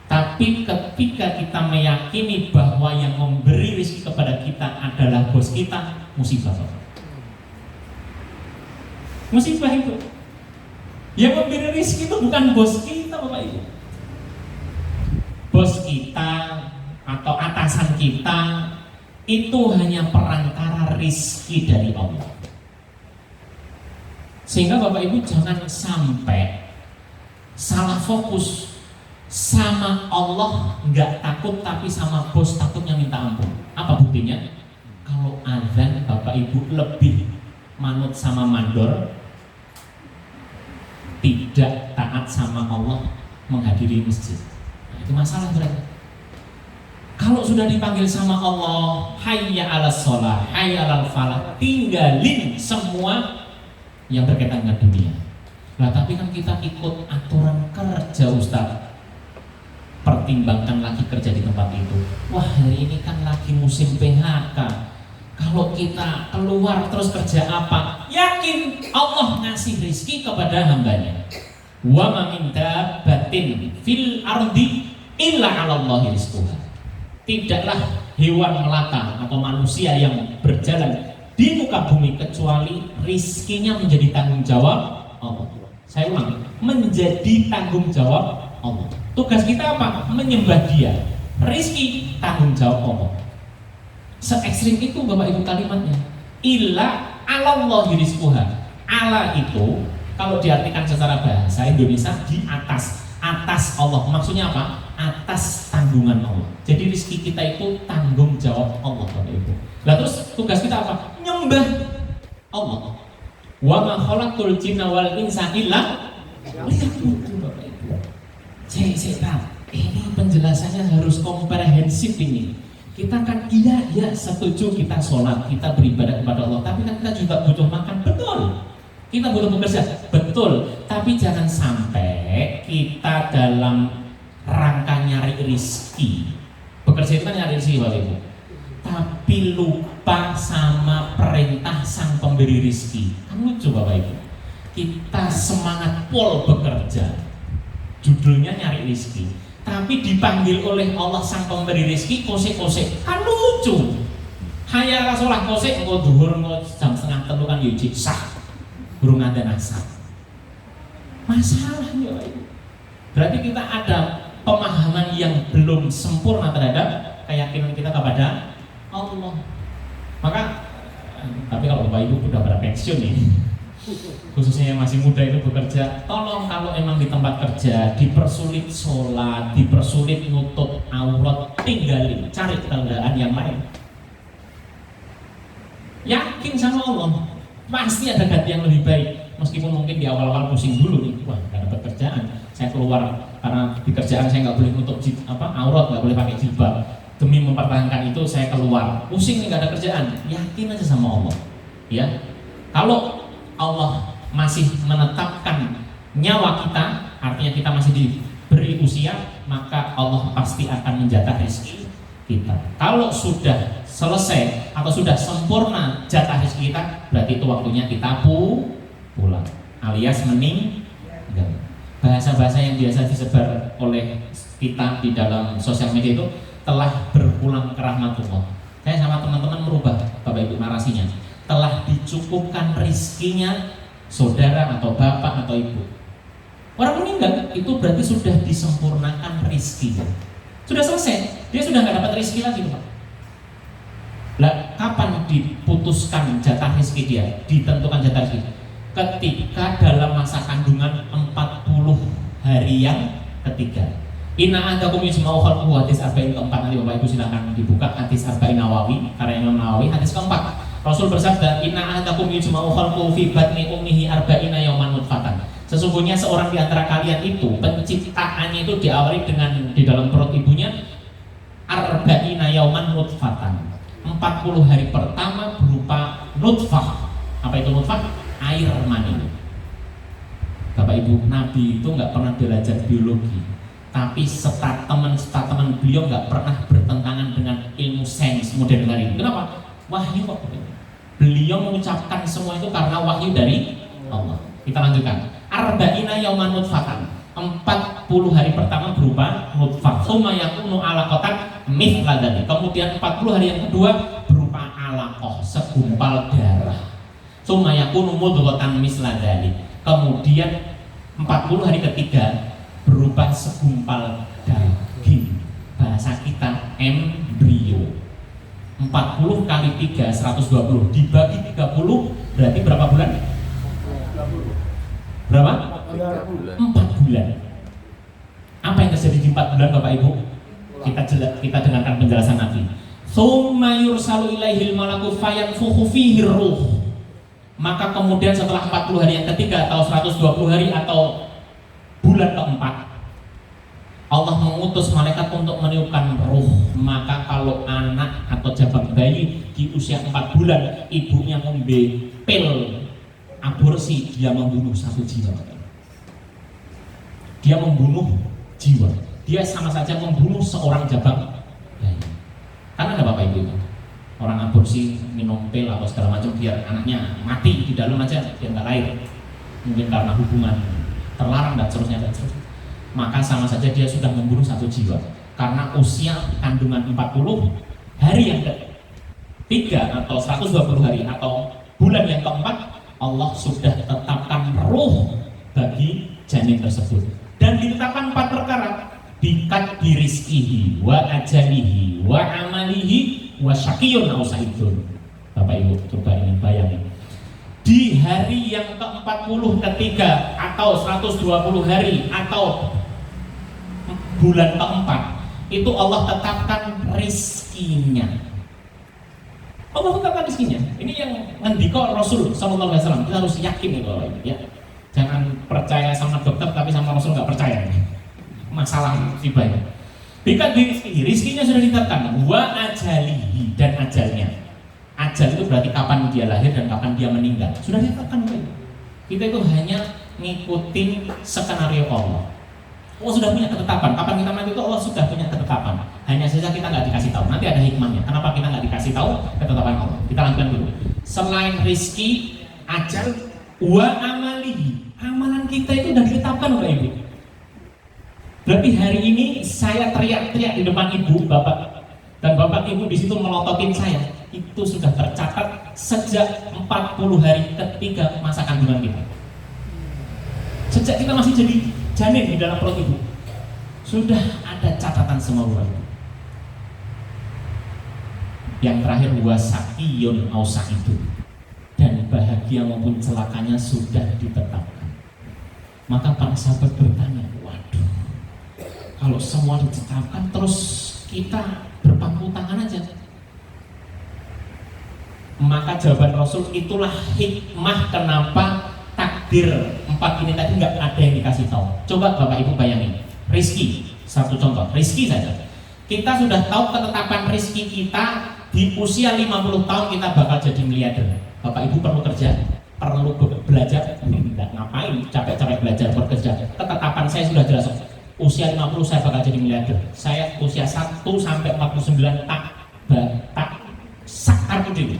Tapi ketika kita meyakini bahwa yang memberi rezeki kepada kita adalah bos kita, musibah, Bapak. Musibah itu. Yang memberi rezeki itu bukan bos kita, Bapak Ibu. Bos kita atau atasan kita itu hanya perantara rezeki dari Allah. Sehingga Bapak Ibu jangan sampai salah fokus. Sama Allah nggak takut, tapi sama bos takutnya minta ampun. Apa buktinya? Kalau azan Bapak Ibu lebih manut sama mandor, tidak taat sama Allah menghadiri masjid. Nah, itu masalah berarti. Kalau sudah dipanggil sama Allah, hayya 'alas shalah, hayya 'alal falah, tinggalin semua yang berkaitan dengan dunia. Nah, tapi kan kita ikut aturan kerja, Ustaz. Pertimbangkan lagi kerja di tempat itu. Wah, hari ini kan lagi musim PHK. Kalau kita keluar terus kerja apa? Yakin Allah ngasih rizki kepada hambanya. Wa ma min dabbatin fil ardi illa 'alallahi rizquha. Tidaklah hewan melata atau manusia yang berjalan di muka bumi kecuali rizkinya menjadi tanggung jawab Allah. Saya ulang, menjadi tanggung jawab Allah. Tugas kita apa? Menyembah Dia. Rizki tanggung jawab Allah. Se-ekstrim itu Bapak Ibu kalimatnya. Illa 'alallahi rizquha. Ala itu kalau diartikan secara bahasa Indonesia di atas. Atas Allah. Maksudnya apa? Atas tanggungan Allah. Jadi rizki kita itu tanggung jawab Allah, Bapak Ibu. Lah terus tugas kita apa? Nyembah Allah. Wa ma khalaqtul jinna wal insa illa liya'budun, Bapak Ibu. Ini penjelasannya harus komprehensif ini. Kita kan iya setuju kita sholat, kita beribadah kepada Allah, tapi kan kita juga butuh makan, betul. Kita butuh bekerja, betul. Tapi jangan sampai kita dalam rangka nyari rizki, bekerja itu kan nyari rizki, Bapak Ibu, tapi lupa sama perintah sang pemberi rizki. Kan lucu, Bapak Ibu. Kita semangat pol bekerja, judulnya nyari rizki, tapi dipanggil oleh Allah sang pemberi rizki kose-kose. Kan lucu. Hayya 'alas shalah kose, engko dhuwur engko jam 2:30 kan yo sah. Burung ada nasab. Masalahnya, Bapak Ibu. Berarti kita ada pemahaman yang belum sempurna terhadap keyakinan kita kepada Allah. Maka, tapi kalau Bapak Ibu sudah pada pensiun nih, khususnya yang masih muda itu bekerja, tolong kalau emang di tempat kerja dipersulit sholat, dipersulit nutup aurat, tinggalin, cari kerjaan yang lain. Yakin sama Allah, pasti ada ganti yang lebih baik. Meskipun mungkin di awal-awal pusing dulu nih, wah nggak dapat kerjaan, saya keluar karena di kerjaan saya nggak boleh nutup aurat, nggak boleh pakai jilbab. Demi mempertahankan itu saya keluar, pusing nih nggak ada kerjaan. Yakin aja sama Allah, ya. Kalau Allah masih menetapkan nyawa kita, artinya kita masih diberi usia, maka Allah pasti akan menjatah rezeki kita. Kalau sudah selesai atau sudah sempurna jatah rezeki kita, berarti itu waktunya kita pulang, alias meninggal. Bahasa-bahasa yang biasa disebar oleh kita di dalam sosial media itu telah berpulang ke rahmatullah. Saya sama teman-teman merubah, Bapak Ibu, narasinya. Telah dicukupkan rizkinya saudara atau bapak atau ibu. Orang meninggal itu berarti sudah disempurnakan rizkinya. Sudah selesai, dia sudah nggak dapat rizki lagi, Pak. Lah, kapan diputuskan jatah rizki dia? Ditentukan jatah rizki ketika dalam masa kandungan 40 hari yang ketiga. Inna adakum yusma'u khalquhu, hadis arba'in keempat. Nanti Bapak Ibu silakan dibuka hadis arba'in Nawawi, karya Imam Nawawi, hadis keempat. Rasul bersabda, inna adakum yusma'u khalquhu fi batni ummihi arba'ina yawman nutfatan. Sesungguhnya seorang di antara kalian itu penciptaannya itu diawali dengan di dalam perut ibunya arba'ina yawman nutfatan. 40 hari pertama berupa nutfah. Apa itu nutfah? Air mani. Bapak Ibu, Nabi itu nggak pernah belajar biologi, tapi statement beliau nggak pernah bertentangan dengan ilmu sains modern hari ini. Kenapa? Wahyu kok. Beliau mengucapkan semua itu karena wahyu dari Allah. Kita lanjutkan. Arba'ina yauman nutfatan. 40 hari pertama berupa nutfah. Tsumma yakunu alaqatan mithla dzalik. Kemudian 40 hari yang kedua berupa alaqah, segumpal darah. Tsumma yakunu mudghatan mithla dzalik. Kemudian 40 hari ketiga berupa segumpal daging. Bahasa kita embrio. 40 kali 3 120 dibagi 30 berarti berapa bulan? Berapa? 4 bulan. Apa yang terjadi di 4 bulan, Bapak Ibu? Kita dengarkan penjelasan Nabi. Tsumma yursalu ilaihil malaku fayanfukhu fihi ruh. Maka kemudian setelah 40 hari yang ketiga atau 120 hari atau bulan keempat, Allah mengutus malaikat untuk meniupkan ruh. Maka kalau anak atau jabang bayi di usia 4 bulan ibunya ngombe pil aborsi, dia membunuh satu jiwa. Dia membunuh jiwa. Dia sama saja membunuh seorang jabang bayi. Karena ada bapak ibu itu orang aborsi minum pil atau segala macam biar anaknya mati di dalam aja, dia nggak lahir, mungkin karena hubungan terlarang dan seterusnya dan seterusnya. Maka sama saja dia sudah membunuh satu jiwa. Karena usia kandungan 40 hari yang ketiga atau 120 hari atau bulan yang keempat, Allah sudah tetapkan ruh bagi janin tersebut. Dan ditetapkan 4 perkara, biqadri rizqihi wa ajalihi wa amalihi wa syaqiyun aw sa'idun. Bapak Ibu coba ini bayangin, di hari yang ke-40 ketiga atau 120 hari atau bulan keempat itu Allah tetapkan rizkinya. Allah tetapkan rizkinya. Ini yang ngendika Rasul sallallahu alaihi wasallam. Kita harus yakin itu ya. Jangan percaya sama dokter tapi sama Rasul nggak percaya. Masalah musibahnya. Bikat rizkinya sudah ditetapkan. Wa ajalihi, dan ajalnya. Ajal itu berarti kapan dia lahir dan kapan dia meninggal. Sudah ditetapkan. Kita itu hanya ngikutin skenario Allah. Allah sudah punya ketetapan. Kapan kita mati itu Allah sudah punya ketetapan. Hanya saja kita nggak dikasih tahu. Nanti ada hikmahnya. Kenapa kita nggak dikasih tahu ketetapan Allah? Kita lanjutkan dulu. Selain rizki, ajal, wa amalihi, amalan kita itu sudah ditetapkan, Bapak Ibu. Berarti hari ini saya teriak-teriak di depan ibu, bapak, dan bapak ibu di situ melototin saya. Itu sudah tercatat sejak 40 hari ketiga masa kandungan kita. Sejak kita masih jadi janin di dalam perut ibu, sudah ada catatan semua, Bapak Ibu. Yang terakhir wasaqiyun aw sa'idun, dan bahagia maupun celakanya sudah ditetapkan. Maka para sahabat bertanya, waduh, kalau semua ditetapkan terus kita berpangku tangan aja. Maka jawaban Rasul, itulah hikmah kenapa takdir 4 ini tadi nggak ada yang dikasih tahu. Coba Bapak Ibu bayangin, rizki, satu contoh, rizki saja. Kita sudah tahu ketetapan rizki kita di usia 50 tahun kita bakal jadi miliarder. Bapak Ibu perlu kerja, perlu belajar, enggak ngapain, capek-capek belajar, bekerja. Ketetapan saya sudah jelas, usia 50 saya bakal jadi miliarder. Saya usia 1 sampai 49 tak sakar dulu.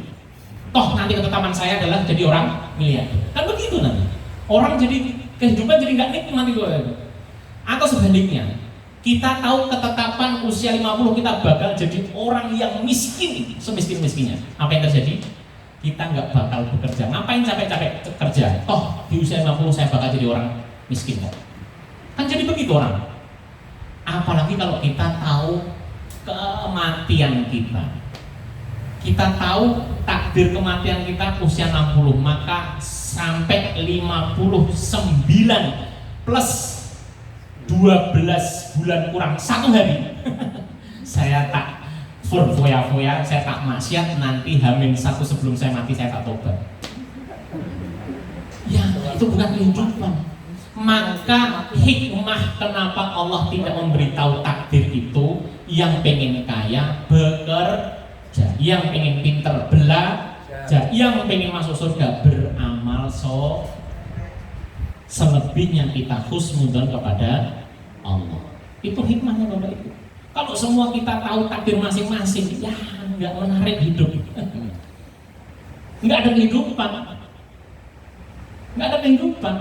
Toh nanti ketetapan saya adalah jadi orang miliarder. Kan begitu nanti. Orang jadi kehidupan jadi nggak nikmat itu. Atau sebaliknya, kita tahu ketetapan usia 50 kita bakal jadi orang yang miskin, semiskin-miskinnya. Apa yang terjadi? Kita nggak bakal bekerja. Ngapain capek-capek kerja? Toh di usia 50 saya bakal jadi orang miskin. Kan jadi begitu orang. Apalagi kalau kita tahu kematian kita. Kita tahu takdir kematian kita usia 60, maka sampai 59 plus 12 bulan kurang 1 hari saya tak foya-foya, saya tak maksiat, nanti H-1 sebelum saya mati saya tak tobat. Ya, itu bukan kehidupan. Maka hikmah kenapa Allah tidak memberitahu takdir itu, yang pengen kaya bekerja, yang pengen pinter belajar, yang pengen masuk surga beramal selebihnya kita husnudzon kepada Allah. Itu hikmahnya Bapak Ibu. Kalau semua kita tahu takdir masing-masing, ya nggak menarik hidup. Nggak ada kehidupan. Nggak ada kehidupan.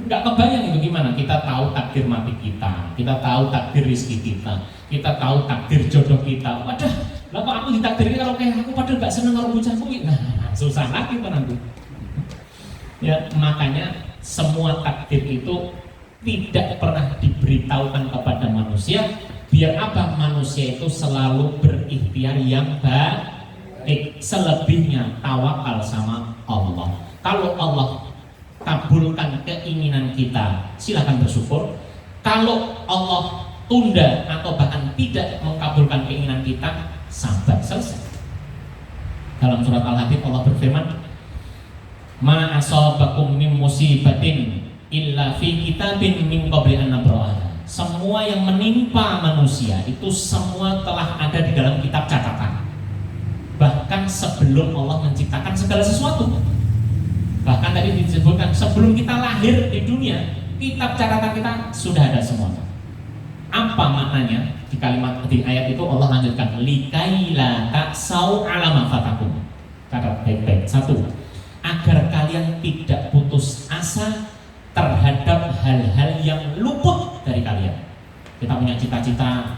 Nggak kebayang itu gimana. Kita tahu takdir mati kita tahu takdir rezeki kita tahu takdir jodoh kita. Wadah, lah kok aku ditakdirin kalau kayak aku padahal nggak seneng karo bocahku. Nah, susah lagi kan nanti. Ya, makanya semua takdir itu tidak pernah diberitahukan kepada manusia. Biar apa? Manusia itu selalu berikhtiar yang baik. Selebihnya tawakal sama Allah. Kalau Allah kabulkan keinginan kita, silakan bersyukur. Kalau Allah tunda atau bahkan tidak mengkabulkan keinginan kita, sabar, selesai. Dalam surat Al-Hadid Allah berfirman, ma asabakum min musibatin illa fi kitabin min qabli an nabra'aha. semua yang menimpa manusia itu semua telah ada di dalam kitab catatan. Bahkan sebelum Allah menciptakan segala sesuatu. Bahkan tadi disebutkan sebelum kita lahir di dunia, kitab catatan kita sudah ada semua. Apa maknanya? Di kalimat di ayat itu Allah lanjutkan likaila taksau ala ma fatakum. Catat baik-baik. Satu, agar kalian tidak putus asa terhadap hal-hal yang luput dari kalian. Kita punya cita-cita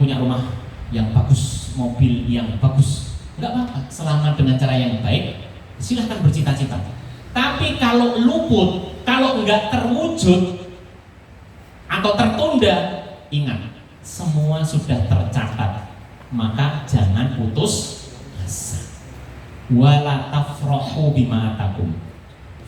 punya rumah yang bagus, mobil yang bagus, enggak apa-apa, selama dengan cara yang baik silahkan bercita-cita. Tapi kalau luput, kalau enggak terwujud atau tertunda, ingat semua sudah tercatat, maka jangan putus asa. Wala tafrahu bima atakum.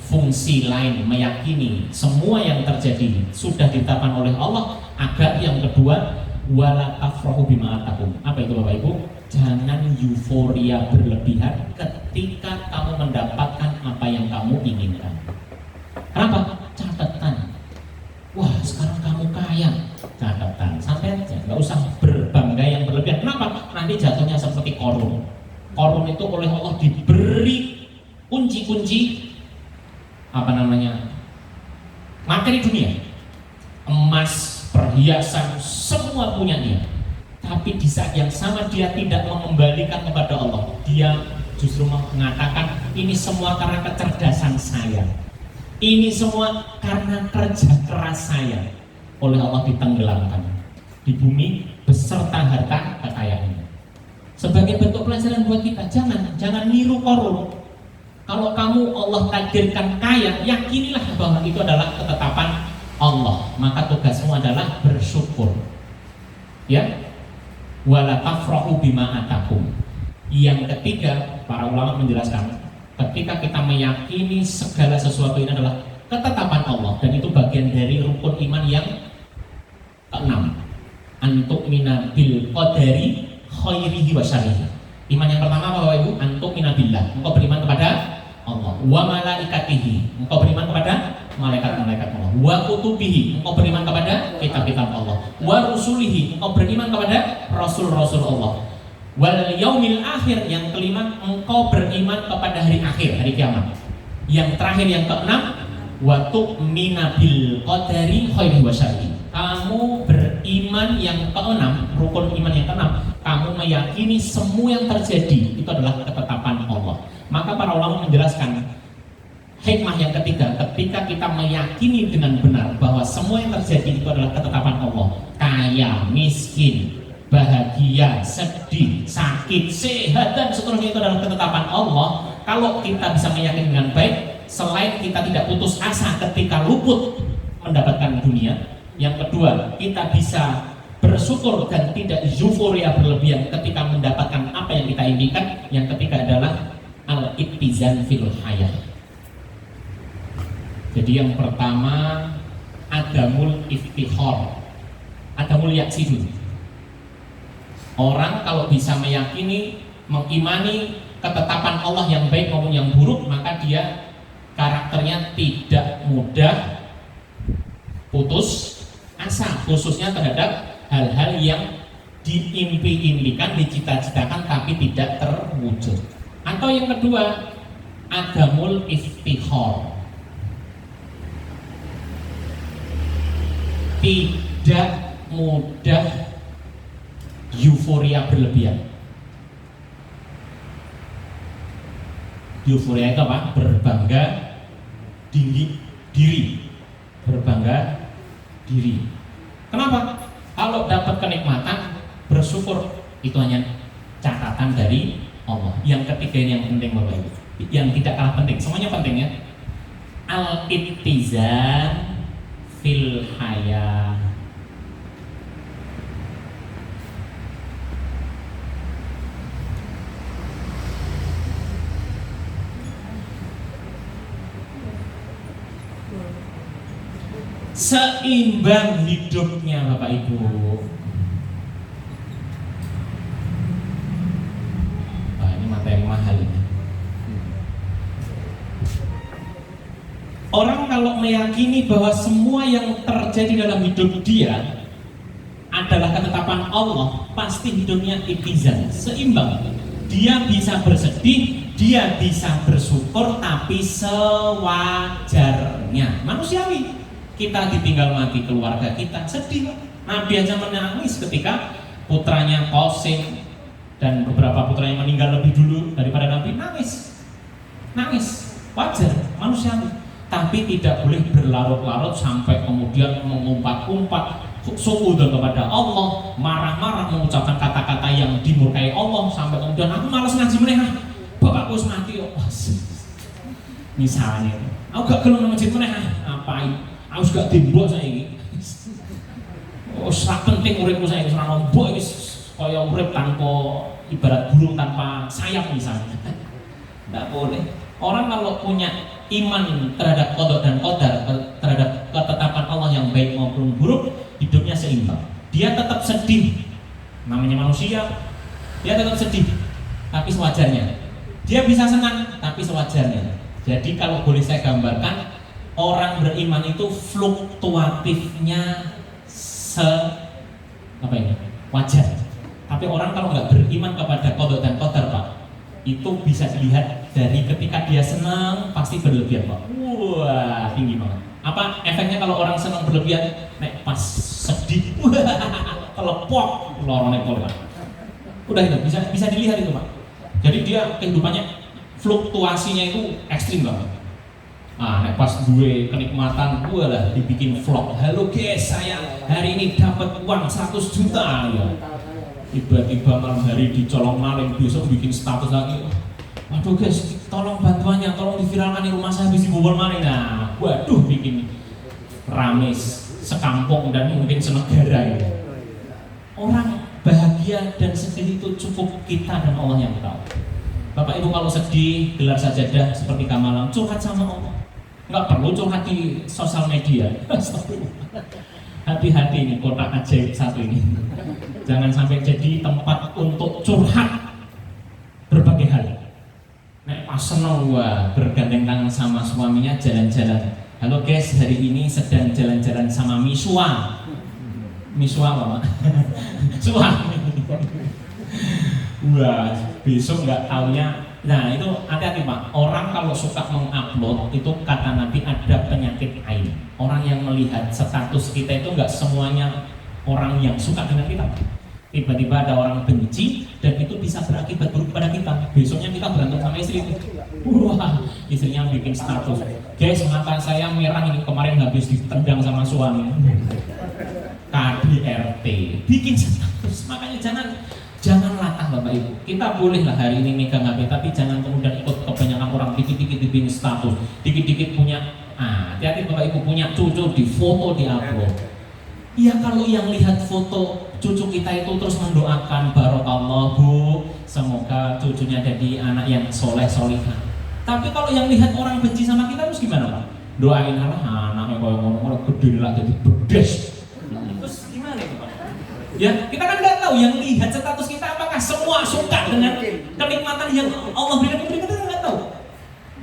Fungsi lain meyakini semua yang terjadi sudah ditetapkan oleh Allah. Agar yang kedua, wala tafrahu bima atakum. Apa itu Bapak Ibu? Jangan euforia berlebihan ketika kamu mendapatkan apa yang kamu inginkan. Kenapa? Catatan. Wah, sekarang kamu kaya. Catatan. Santai aja, nggak usah berbangga yang berlebihan. Kenapa? Nanti jatuhnya seperti Korun. Korun itu oleh Allah diberi kunci-kunci materi dunia, emas, perhiasan, semua punya dia. Tapi di saat yang sama dia tidak mengembalikan kepada Allah. Dia justru mengatakan ini semua karena kecerdasan saya, ini semua karena kerja keras saya. Oleh Allah ditenggelamkan di bumi beserta harta kekayaannya. Sebagai bentuk pelajaran buat kita, jangan niru Korun. Kalau kamu Allah takdirkan kaya, yakinilah bahwa itu adalah ketetapan Allah. Maka tugasmu adalah bersyukur. Ya, wala tafrahu bima atakum. Yang ketiga, para ulama menjelaskan, ketika kita meyakini segala sesuatu ini adalah ketetapan Allah, dan itu bagian dari rukun iman yang keenam, antuk mina bil qadari khairihi wa syarrihi. Iman yang pertama Bapak Ibu, antuk mina billah, engkau beriman kepada Allah, wa malaikatihi, engkau beriman kepada malaikat-malaikat Allah, wa kutubihi, engkau beriman kepada kitab-kitab Allah, wa rusulihi, engkau beriman kepada rasul-rasul Allah, wal yaumil akhir, yang kelima engkau beriman kepada hari akhir, hari kiamat. Yang terakhir, yang keenam, wa tu'mina bil qadari khairihi wa syarrihi. Kamu beriman, yang keenam, rukun iman yang keenam, kamu meyakini semua yang terjadi itu adalah ketetapan Allah. Maka para ulama menjelaskan hikmah yang ketiga, ketika kita meyakini dengan benar bahwa semua yang terjadi itu adalah ketetapan Allah, kaya, miskin, bahagia, sedih, sakit, sehat, dan seterusnya itu adalah ketetapan Allah. Kalau kita bisa meyakini dengan baik, selain kita tidak putus asa ketika luput mendapatkan dunia, yang kedua kita bisa bersyukur dan tidak euforia berlebihan ketika mendapatkan apa yang kita inginkan. Yang ketiga adalah al-ittizan fil hayah. Jadi yang pertama adamul iftihar, adamul yaksidun. Orang kalau bisa meyakini, mengimani ketetapan Allah yang baik maupun yang buruk, maka dia karakternya tidak mudah putus asa, khususnya terhadap hal-hal yang diimpi-impikan, dicita-citakan tapi tidak terwujud. Atau yang kedua, adamul iftihar, tidak mudah euforia berlebihan. Euforia itu apa? Berbangga diri. Berbangga diri. Kenapa? Kalau dapat kenikmatan, bersyukur, itu hanya catatan dari Allah. Yang ketiga ini yang penting Bapak Ibu, yang tidak kalah penting, semuanya penting ya. Al-ittizan fil hayah. Seimbang hidupnya Bapak Ibu. Wah, ini materi mahal ini. Orang kalau meyakini bahwa semua yang terjadi dalam hidup dia adalah ketetapan Allah, pasti hidupnya itizan, seimbang. Dia bisa bersedih, dia bisa bersyukur, tapi sewajarnya. Manusiawi. Kita ditinggal mati keluarga kita, sedih. Nabi aja menangis ketika putranya Qasim dan beberapa putranya meninggal lebih dulu daripada Nabi, nangis. Nangis, wajar, manusiawi. Tapi tidak boleh berlarut-larut sampai kemudian mengumpat-umpat suudzon kepada Allah, marah-marah mengucapkan kata-kata yang dimurkai Allah, sampai kemudian aku malas ngaji meneh, bapakku wis mati kok. Misalnya, aku gak gelem ngaji meneh, ngapain? Aku gak dimbok saiki. Oh, sak penting uripku saiki ora nombok wis kaya urip tanpa, ibarat burung tanpa sayap misalnya. Tidak boleh. Orang kalau punya iman terhadap qada dan qadar, terhadap ketetapan Allah yang baik maupun buruk, hidupnya seimbang. Dia tetap sedih, namanya manusia. Dia tetap sedih, tapi sewajarnya. Dia bisa senang, tapi sewajarnya. Jadi kalau boleh saya gambarkan, orang beriman itu fluktuatifnya wajar. Tapi orang kalau nggak beriman kepada qada dan qadar, Pak, itu bisa dilihat dari ketika dia senang pasti berlebihan, Pak. Wah, tinggi banget. Apa efeknya kalau orang senang berlebihan? Nek pas sedih, kelepok, lorone pola. Udah itu bisa dilihat itu, Pak. Jadi dia kehidupannya fluktuasinya itu ekstrim banget. Nek pas gue kenikmatan, gue lah dibikin vlog. Halo guys, saya hari ini dapat uang 100 juta ya. Tiba-tiba malam hari dicolong maling, besok bikin status lagi. Waduh guys, tolong bantuannya, tolong diviralkan di rumah saya habis dibobol maling. Nah, waduh bikin rame sekampung dan mungkin senegara ini. Orang bahagia dan sedih itu cukup kita dan Allah yang tahu. Bapak Ibu kalau sedih, gelar sajadah seperti Kamalam, curhat sama Allah. Nggak perlu curhat di sosial media. Hati-hati ini kotak ajaib satu ini. Jangan sampai jadi tempat untuk curhat berbagai hal. Nek pas seneng gua bergandeng tangan sama suaminya jalan-jalan. Halo guys, hari ini sedang jalan-jalan sama Miswa. Miswa apa, Pak? Suami. Wah, besok nggak taunya. Nah itu hati-hati, Pak. Orang kalau suka mengupload itu kata Nabi ada penyakit ain. Orang yang melihat status kita itu nggak semuanya orang yang suka dengan kita. Tiba-tiba ada orang benci dan itu bisa berakibat buruk pada kita. Besoknya kita berantem sama istri. Wah, istrinya bikin status. Guys, mata saya merah ini kemarin habis ditendang sama suami. KDRT, bikin status. Makanya jangan latah Bapak Ibu. Kita bolehlah hari ini megang HP, tapi jangan kemudian ikut kebanyakan orang dikit-dikit bikin status, dikit-dikit punya. Hati-hati Bapak Ibu punya cucu di foto di upload. Ya kalau yang lihat foto cucu kita itu terus mendoakan barokallah Bu, semoga cucunya jadi anak yang soleh solihah. Tapi kalau yang lihat orang benci sama kita terus gimana, Pak? Doain Allah anaknya kalau ngomong gede lah jadi bedes. Terus gimana itu, Pak? Ya kita kan nggak tahu yang lihat status kita apakah semua suka dengan kenikmatan yang Allah berikan, kita nggak tahu.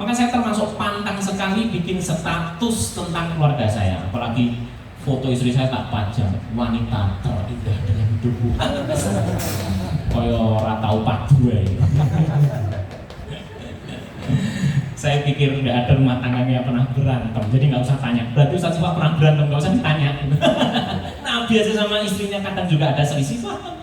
Maka saya termasuk pantang sekali bikin status tentang keluarga saya, apalagi foto istri saya tak pajang, wanita terindah dengan hidupku. Koyo ora tau padu ae. Saya pikir nggak ada rumah tangganya yang pernah berantem, jadi nggak usah tanya. Berarti Ustaz Pak pernah berantem, nggak usah ditanya. Nah biasa sama istrinya kadang juga ada selisih paham.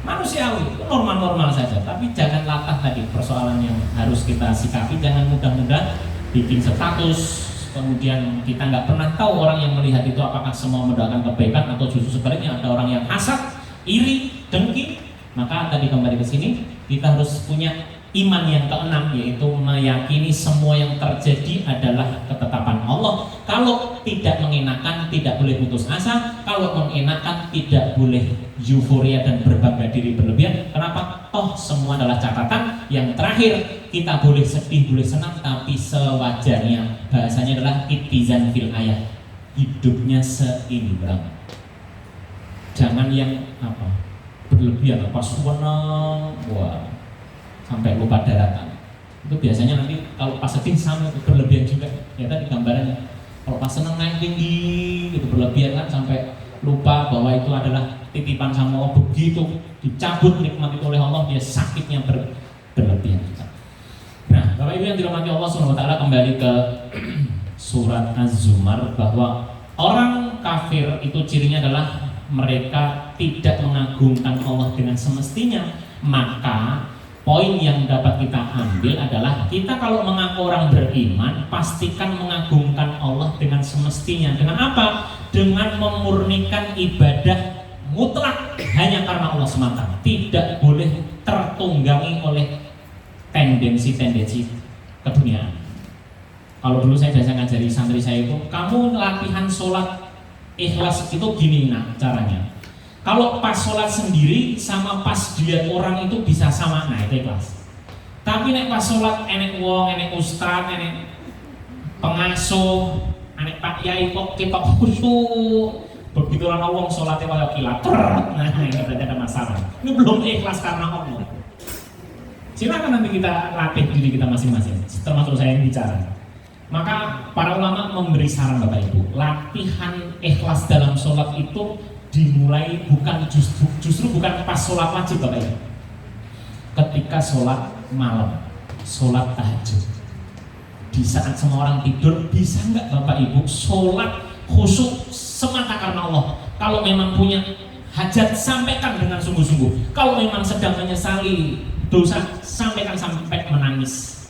Manusiawi, normal-normal saja. Tapi jangan latah tadi persoalan yang harus kita sikapi. Jangan mudah-mudah bikin status. Kemudian kita nggak pernah tahu orang yang melihat itu apakah semua mendoakan kebaikan atau justru sebaliknya ada orang yang hasad, iri, dengki. Maka tadi kembali ke sini kita harus punya iman yang keenam, yaitu meyakini semua yang terjadi adalah ketetapan Allah. Kalau tidak mengenakan tidak boleh putus asa, kalau mengenakan tidak boleh euforia dan berbangga diri berlebihan. Kenapa? Toh semua adalah catatan. Yang terakhir, kita boleh sedih, boleh senang, tapi sewajarnya. Bahasanya adalah ittizan fil ayat, hidupnya seimbang. Jangan yang berlebihan, pas senang, wah sampai lupa daratan. Itu biasanya nanti kalau pas sedih sama berlebihan juga. Ya tadi gambarannya. Kalau pas seneng naik tinggi, gitu berlebihan kan sampai lupa bahwa itu adalah titipan sama Allah. Begitu dicabut nikmat itu oleh Allah, dia sakitnya berlebihan. Nah, Bapak Ibu yang dirahmati Allah Subhanahu wa taala, kembali ke surat Az-Zumar, bahwa orang kafir itu cirinya adalah mereka tidak mengagungkan Allah dengan semestinya. Maka poin yang dapat kita ambil adalah kita kalau mengaku orang beriman, pastikan mengagungkan Allah dengan semestinya. Dengan apa? Dengan memurnikan ibadah mutlak hanya karena Allah semata. Tidak boleh tertunggangi oleh tendensi-tendensi keduniaan. Kalau dulu saya biasa ngajari santri saya itu, kamu latihan sholat ikhlas itu gini caranya. Kalau pas sholat sendiri sama pas dilihat orang itu bisa sama, nah itu ikhlas. Tapi nek pas sholat enek wong, enek ustad, enek pengasuh, enek pak yai kok kita khusyuk, begitu orang wong sholatnya kayak kilat, nah ini berarti ada masalah. Ini belum ikhlas karena Allah. Silakan nanti kita latih diri kita masing-masing, termasuk saya yang bicara. Maka para ulama memberi saran Bapak Ibu, latihan ikhlas dalam sholat itu dimulai bukan justru bukan pas sholat wajib Bapak Ibu. Ketika sholat malam, sholat tahajud, di saat semua orang tidur, bisa nggak Bapak Ibu sholat khusyuk semata karena Allah? Kalau memang punya hajat, sampaikan dengan sungguh-sungguh. Kalau memang sedang menyesali dosa, sampaikan sampai menangis.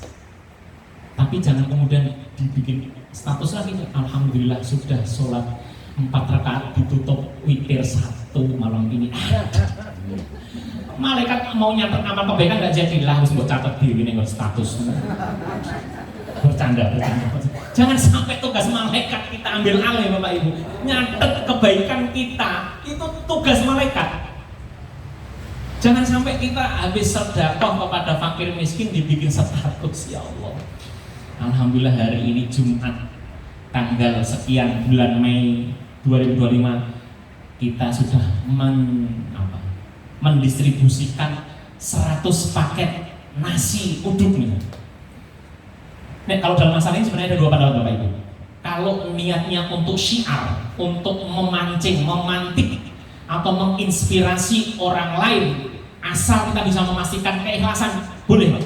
Tapi jangan kemudian dibikin status lagi. Alhamdulillah sudah sholat 4 rakaat ditutup witir 1 malam ini. Malaikat mau nyatet amal kebaikan nggak jadi lah, harus buat catat diri nih status. Bercanda. Jangan sampai tugas malaikat kita ambil alih Bapak Ibu. Nyatet kebaikan kita itu tugas malaikat. Jangan sampai kita habis sedekah kepada fakir miskin dibikin status. Ya Allah, alhamdulillah hari ini Jumat tanggal sekian bulan Mei 2025 kita sudah mendistribusikan 100 paket nasi uduk nih. Nah, kalau dalam masalah ini sebenarnya ada 2 pendapat Bapak Ibu. Kalau niatnya untuk syiar, untuk memancing, memantik atau menginspirasi orang lain, asal kita bisa memastikan keikhlasan, boleh Pak.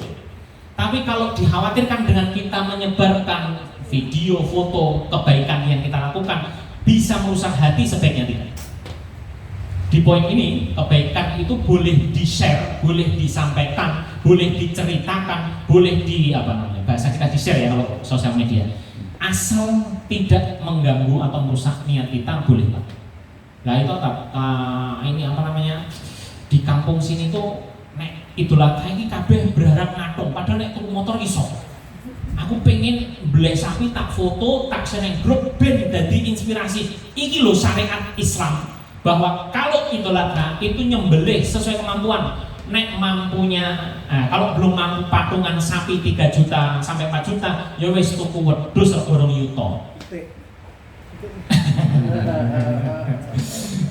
Tapi kalau dikhawatirkan dengan kita menyebarkan video, foto kebaikan yang kita lakukan bisa merusak hati, sebaiknya tidak. Di poin ini, kebaikan itu boleh di-share, boleh disampaikan, boleh diceritakan, boleh bahasa kita di-share ya kalau sosial media. Asal tidak mengganggu atau merusak niat kita, boleh Pak. Nah itu ini di kampung sini tuh nek Idul Adha ini kabeh berharap ngatung, padahal nek tuku motor iso. Aku pengen beli sapi, tak foto, tak share grup ben dadi inspirasi. Iki lho syariat Islam, bahwa kalau Idul Adha itu nyembelih sesuai kemampuan. Nek mampunya, kalau belum mampu patungan sapi 3 juta sampai 4 juta, ya wis tuku wedhus 2 yuta.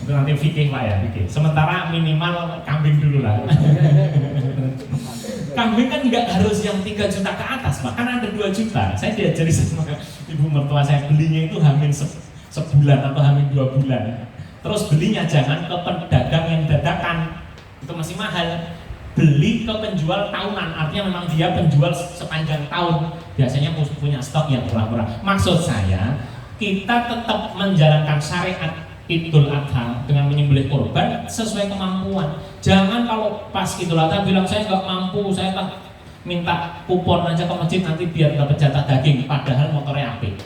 Itu nanti fikih Pak ya, fikih. Sementara minimal kambing dulu lah. Kambing kan nggak harus yang 3 juta ke atas, bahkan ada 2 juta. Saya diajari sama ibu mertua saya, belinya itu hamil sebulan atau hamil 2 bulan. Terus belinya jangan ke pedagang yang dadakan, itu masih mahal. Beli ke penjual tahunan, artinya memang dia penjual sepanjang tahun, biasanya punya stok yang murah-murah. Maksud saya, kita tetap menjalankan syariat Idul Adha dengan menyembelih korban sesuai kemampuan. Jangan kalau pas Idul Adha bilang saya nggak mampu, saya minta kupon aja ke masjid nanti biar dapat jatah daging, padahal motornya apik.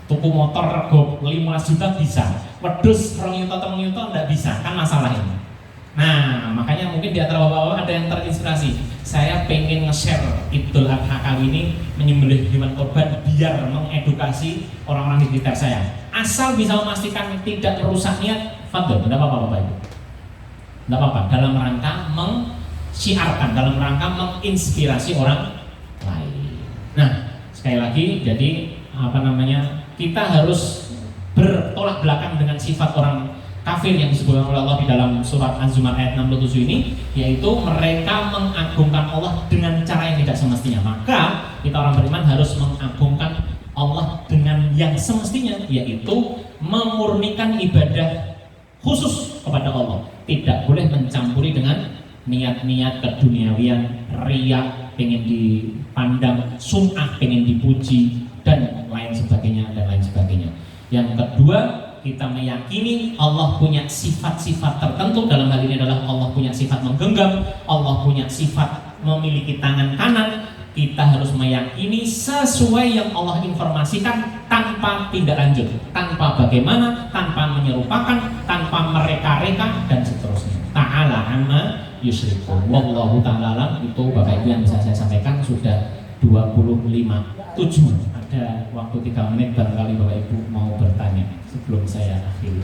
Tuku motor rego 15 juta bisa, wedhus 2 yuta 3 yuta enggak bisa, kan masalah ini. Nah, makanya mungkin di antara bapak-bapak ada yang terinspirasi. Saya pengen nge-share Idul Adha kali ini menyembelih hewan korban biar mengedukasi orang-orang di sekitar saya. Asal bisa memastikan tidak merusak niat, fadhol, tidak apa-apa Bapak Ibu. Tidak apa-apa, dalam rangka mensyiarkan, dalam rangka menginspirasi orang lain. Nah, sekali lagi, jadi kita harus bertolak belakang dengan sifat orang kafir yang disebutkan oleh Allah di dalam surat Az-Zumar ayat 67 ini, yaitu mereka mengagungkan Allah dengan cara yang tidak semestinya. Maka kita orang beriman harus mengagungkan Allah dengan yang semestinya, yaitu memurnikan ibadah khusus kepada Allah. Tidak boleh mencampuri dengan niat-niat keduniawian, riya, pengen dipandang, sum'ah, pengen dipuji, dan lain sebagainya, dan lain sebagainya. Yang kedua, kita meyakini Allah punya sifat-sifat tertentu. Dalam hal ini adalah Allah punya sifat menggenggam, Allah punya sifat memiliki tangan kanan. Kita harus meyakini sesuai yang Allah informasikan, tanpa tindak lanjut, tanpa bagaimana, tanpa menyerupakan, tanpa mereka-reka, dan seterusnya. Ta'ala amma yusyrikun. Wallahu ta'ala alam. Itu Bapak Ibu yang bisa saya sampaikan. Sudah 25:07. Ada waktu 3 menit, barangkali Bapak Ibu mau bertanya sebelum saya akhiri.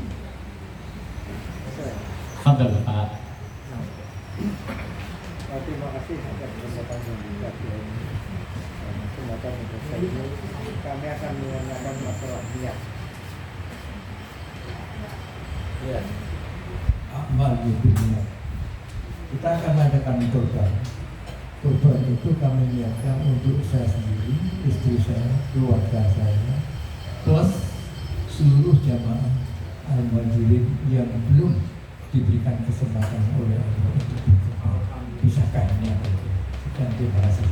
Fadhal Pak. Terima kasih atas kesempatan yang kesempatan untuk saya ini. Kami akan menanyakan masalah niat. Ya, amal itu niat. Kita akan mengadakan kurban. Kurban itu kami niatkan untuk saya sendiri, istri saya, keluarga saya, plus seluruh jamaah al-muhajirin yang belum diberikan kesempatan oleh Allah untuk bisakah niat itu. Sekian, terima kasih.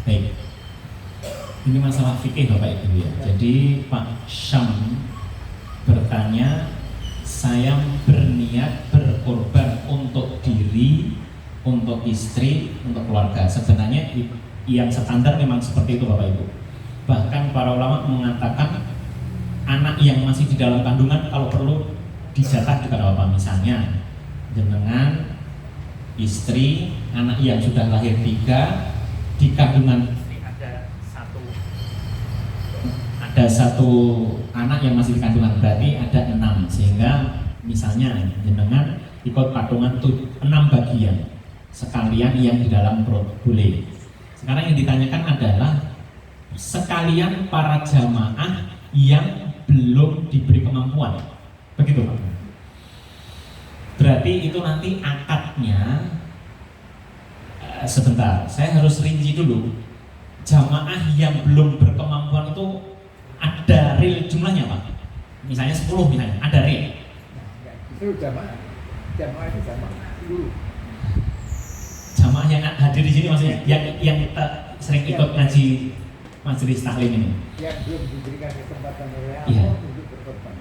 Baik, ini masalah fikih Bapak Ibu ya. Jadi Pak Syam bertanya, saya berniat berkorban untuk diri, untuk istri, untuk keluarga. Sebenarnya yang standar memang seperti itu Bapak Ibu. Bahkan para ulama mengatakan anak yang masih di dalam kandungan kalau perlu dizakat juga apa. Misalnya jenengan, istri, anak yang sudah lahir 3 di kandungan, ada satu anak yang masih di kandungan, berarti ada 6, sehingga misalnya jenengan ikut patungan 6 bagian sekalian yang di dalam perut, boleh. Sekarang yang ditanyakan adalah sekalian para jamaah yang belum diberi kemampuan, begitu Pak? Berarti itu nanti akadnya sebentar, saya harus rinci dulu. Jamaah yang belum berkemampuan itu ada real jumlahnya Pak? Misalnya 10 misalnya, ada real? Itu jamaah itu jamaah dulu. Jamaah yang hadir di sini maksudnya, yang kita sering ikut ngaji majelis taklim ini. Yang belum diberikan kesempatan oleh Allah Iya. untuk berkorban.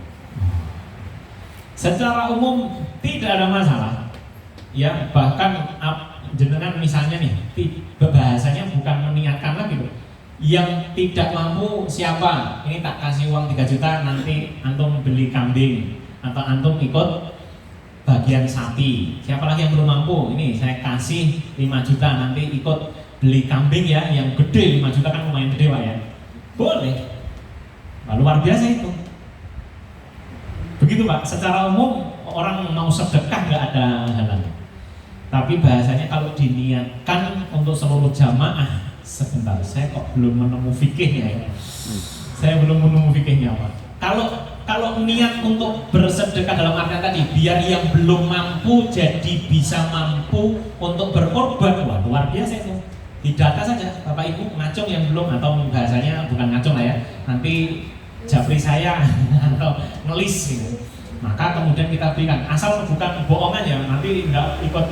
Secara umum tidak ada masalah. Ya, bahkan jenengan misalnya nih, bahasanya bukan meniatkan lagi loh. Yang tidak mampu siapa? Ini tak kasih uang 3 juta, nanti antum beli kambing atau antum ikut bagian sapi. Siapa lagi yang belum mampu? Ini saya kasih 5 juta, nanti ikut beli kambing ya, yang gede 5 juta kan lumayan gede Pak ya. Boleh. Nah, luar biasa itu. Begitu Pak, secara umum orang mau sedekah nggak ada halangan. Tapi bahasanya kalau diniatkan untuk seluruh jamaah, sebentar, saya kok belum menemu fikihnya ya. Saya belum menemu fikihnya Pak. Kalau niat untuk bersedekah dalam artian tadi, biar yang belum mampu jadi bisa mampu untuk berkorban, wah luar biasa itu. Didata saja Bapak Ibu ngacung yang belum, atau bahasanya bukan ngacung lah ya, nanti japri saya atau ngelis gitu. Maka kemudian kita berikan, asal bukan bohongan ya, nanti nggak ikut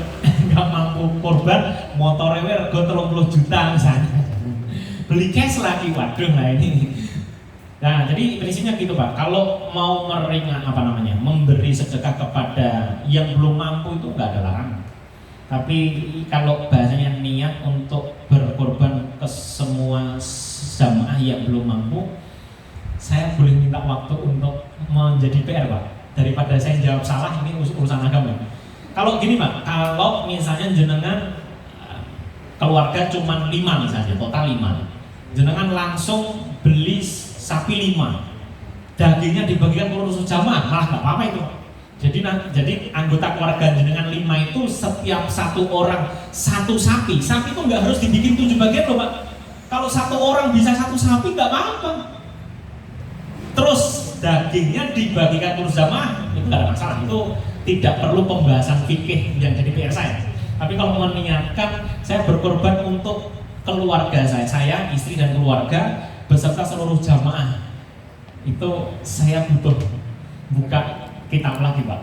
nggak mampu korban, motornya rego 30 juta misalnya, beli cash lagi, waduh lah ini. Nah jadi prinsipnya gitu Pak, kalau mau memberi sedekah kepada yang belum mampu itu nggak ada larangan. Tapi kalau bahasanya niat untuk berkorban ke semua jamaah yang belum mampu, saya boleh minta waktu untuk menjadi PR Pak, daripada saya jawab salah, ini urusan agama. Kalau gini Pak, kalau misalnya jenengan keluarga cuma 5 misalnya, total 5, jenengan langsung beli sapi 5, dagingnya dibagikan ke jamaah, malah nggak apa-apa itu. Jadi anggota keluarga jenengan 5 itu setiap satu orang satu sapi. Sapi itu nggak harus dibikin 7 bagian loh Pak. Kalau satu orang bisa satu sapi nggak apa-apa. Terus dagingnya dibagikan terus jamaah, itu nggak ada masalah. Itu tidak perlu pembahasan fikih yang jadi PR saya. Tapi kalau meniatkan saya berkorban untuk keluarga saya, istri dan keluarga beserta seluruh jamaah, itu saya butuh buka kitab lagi Pak.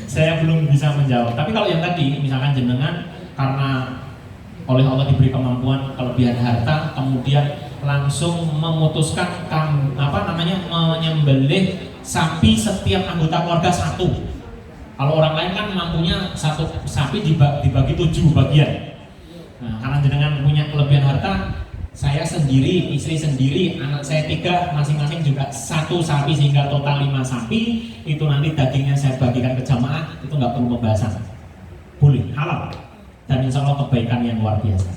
Saya belum bisa menjawab. Tapi kalau yang tadi, misalkan jenengan karena oleh Allah diberi kemampuan kelebihan harta, kemudian langsung memutuskan menyembelih sapi setiap anggota keluarga satu. Kalau orang lain kan mampunya satu sapi dibagi 7 bagian. Nah, karena jenengan punya kelebihan harta, saya sendiri, istri sendiri, anak saya 3, masing-masing juga 1 sapi sehingga total 5 sapi. Itu nanti dagingnya saya bagikan ke jamaah, itu nggak perlu pembahasan. Boleh, halal. Dan insya Allah kebaikan yang luar biasa.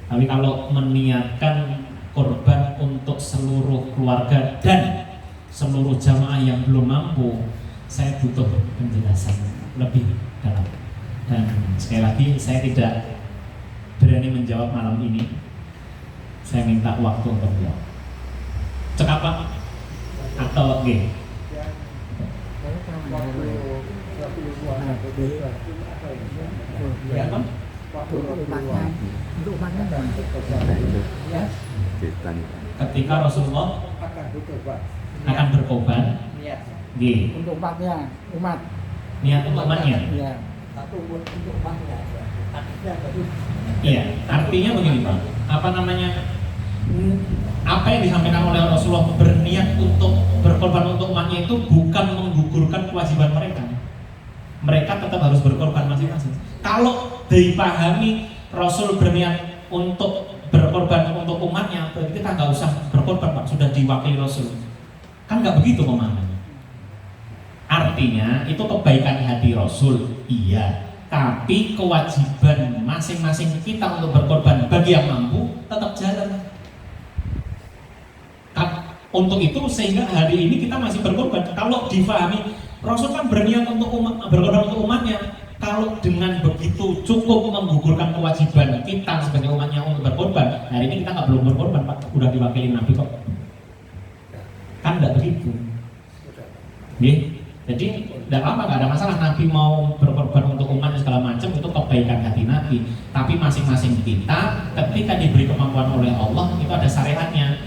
Tapi kalau meniatkan korban untuk seluruh keluarga dan seluruh jamaah yang belum mampu, saya butuh penjelasan lebih dalam. Dan sekali lagi saya tidak berani menjawab malam ini. Saya minta waktu untuk jawab. Cekap Pak? Atau G? Ya, Pak? Ketika Rasulullah akan berkorban, G. Untuk umatnya, Niat untuk umatnya. Iya. Iya, artinya begini Pak. Apa yang disampaikan oleh Rasulullah berniat untuk berkorban untuk umatnya itu bukan menggugurkan kewajiban mereka. Mereka tetap harus berkorban masing-masing. Kalau dipahami Rasul berniat untuk berkorban untuk umatnya, berarti kita nggak usah berkorban Pak, sudah diwakili Rasul. Kan nggak begitu pemahamannya. Artinya itu kebaikan hati Rasul, iya. Tapi kewajiban masing-masing kita untuk berkorban bagi yang mampu tetap jalan. Untuk itu sehingga hari ini kita masih berkorban. Kalau difahami Rasul kan berniat untuk berkorban untuk umatnya. Kalau dengan begitu cukup menggugurkan kewajiban kita sebagai umatnya untuk berkorban, hari ini kita nggak belum berkorban Pak, udah diwakili Nabi kok. Kan nggak begitu. Jadi tidak apa, nggak ada masalah Nabi mau berkorban untuk umat segala macam, itu kebaikan hati Nabi. Tapi masing-masing kita ketika diberi kemampuan oleh Allah itu ada syariatnya.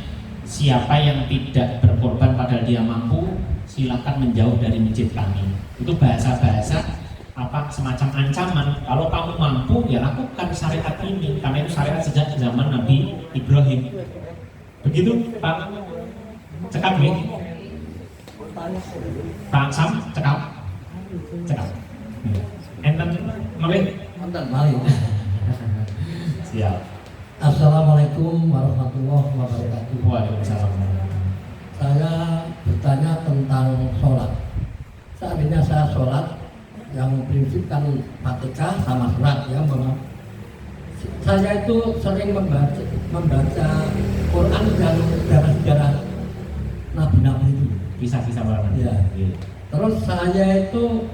Siapa yang tidak berkorban padahal dia mampu, silakan menjauh dari masjid kami. Itu bahasa-bahasa semacam ancaman. Kalau kamu mampu ya lakukan syariat ini, karena itu syariat sejak zaman Nabi Ibrahim. Begitu Pak? Cekap nih. Pak Sam, cekap. Enten malih. Siap. Assalamualaikum warahmatullahi wabarakatuh. Waalaikumsalam. Saya bertanya tentang sholat. Seandainya saya sholat yang prinsip kan Fatihah sama surat ya, saya itu sering membaca Quran dan sejarah-sejarah nabi-nabi itu. Kisah-kisah para nabi. Ya. Terus saya itu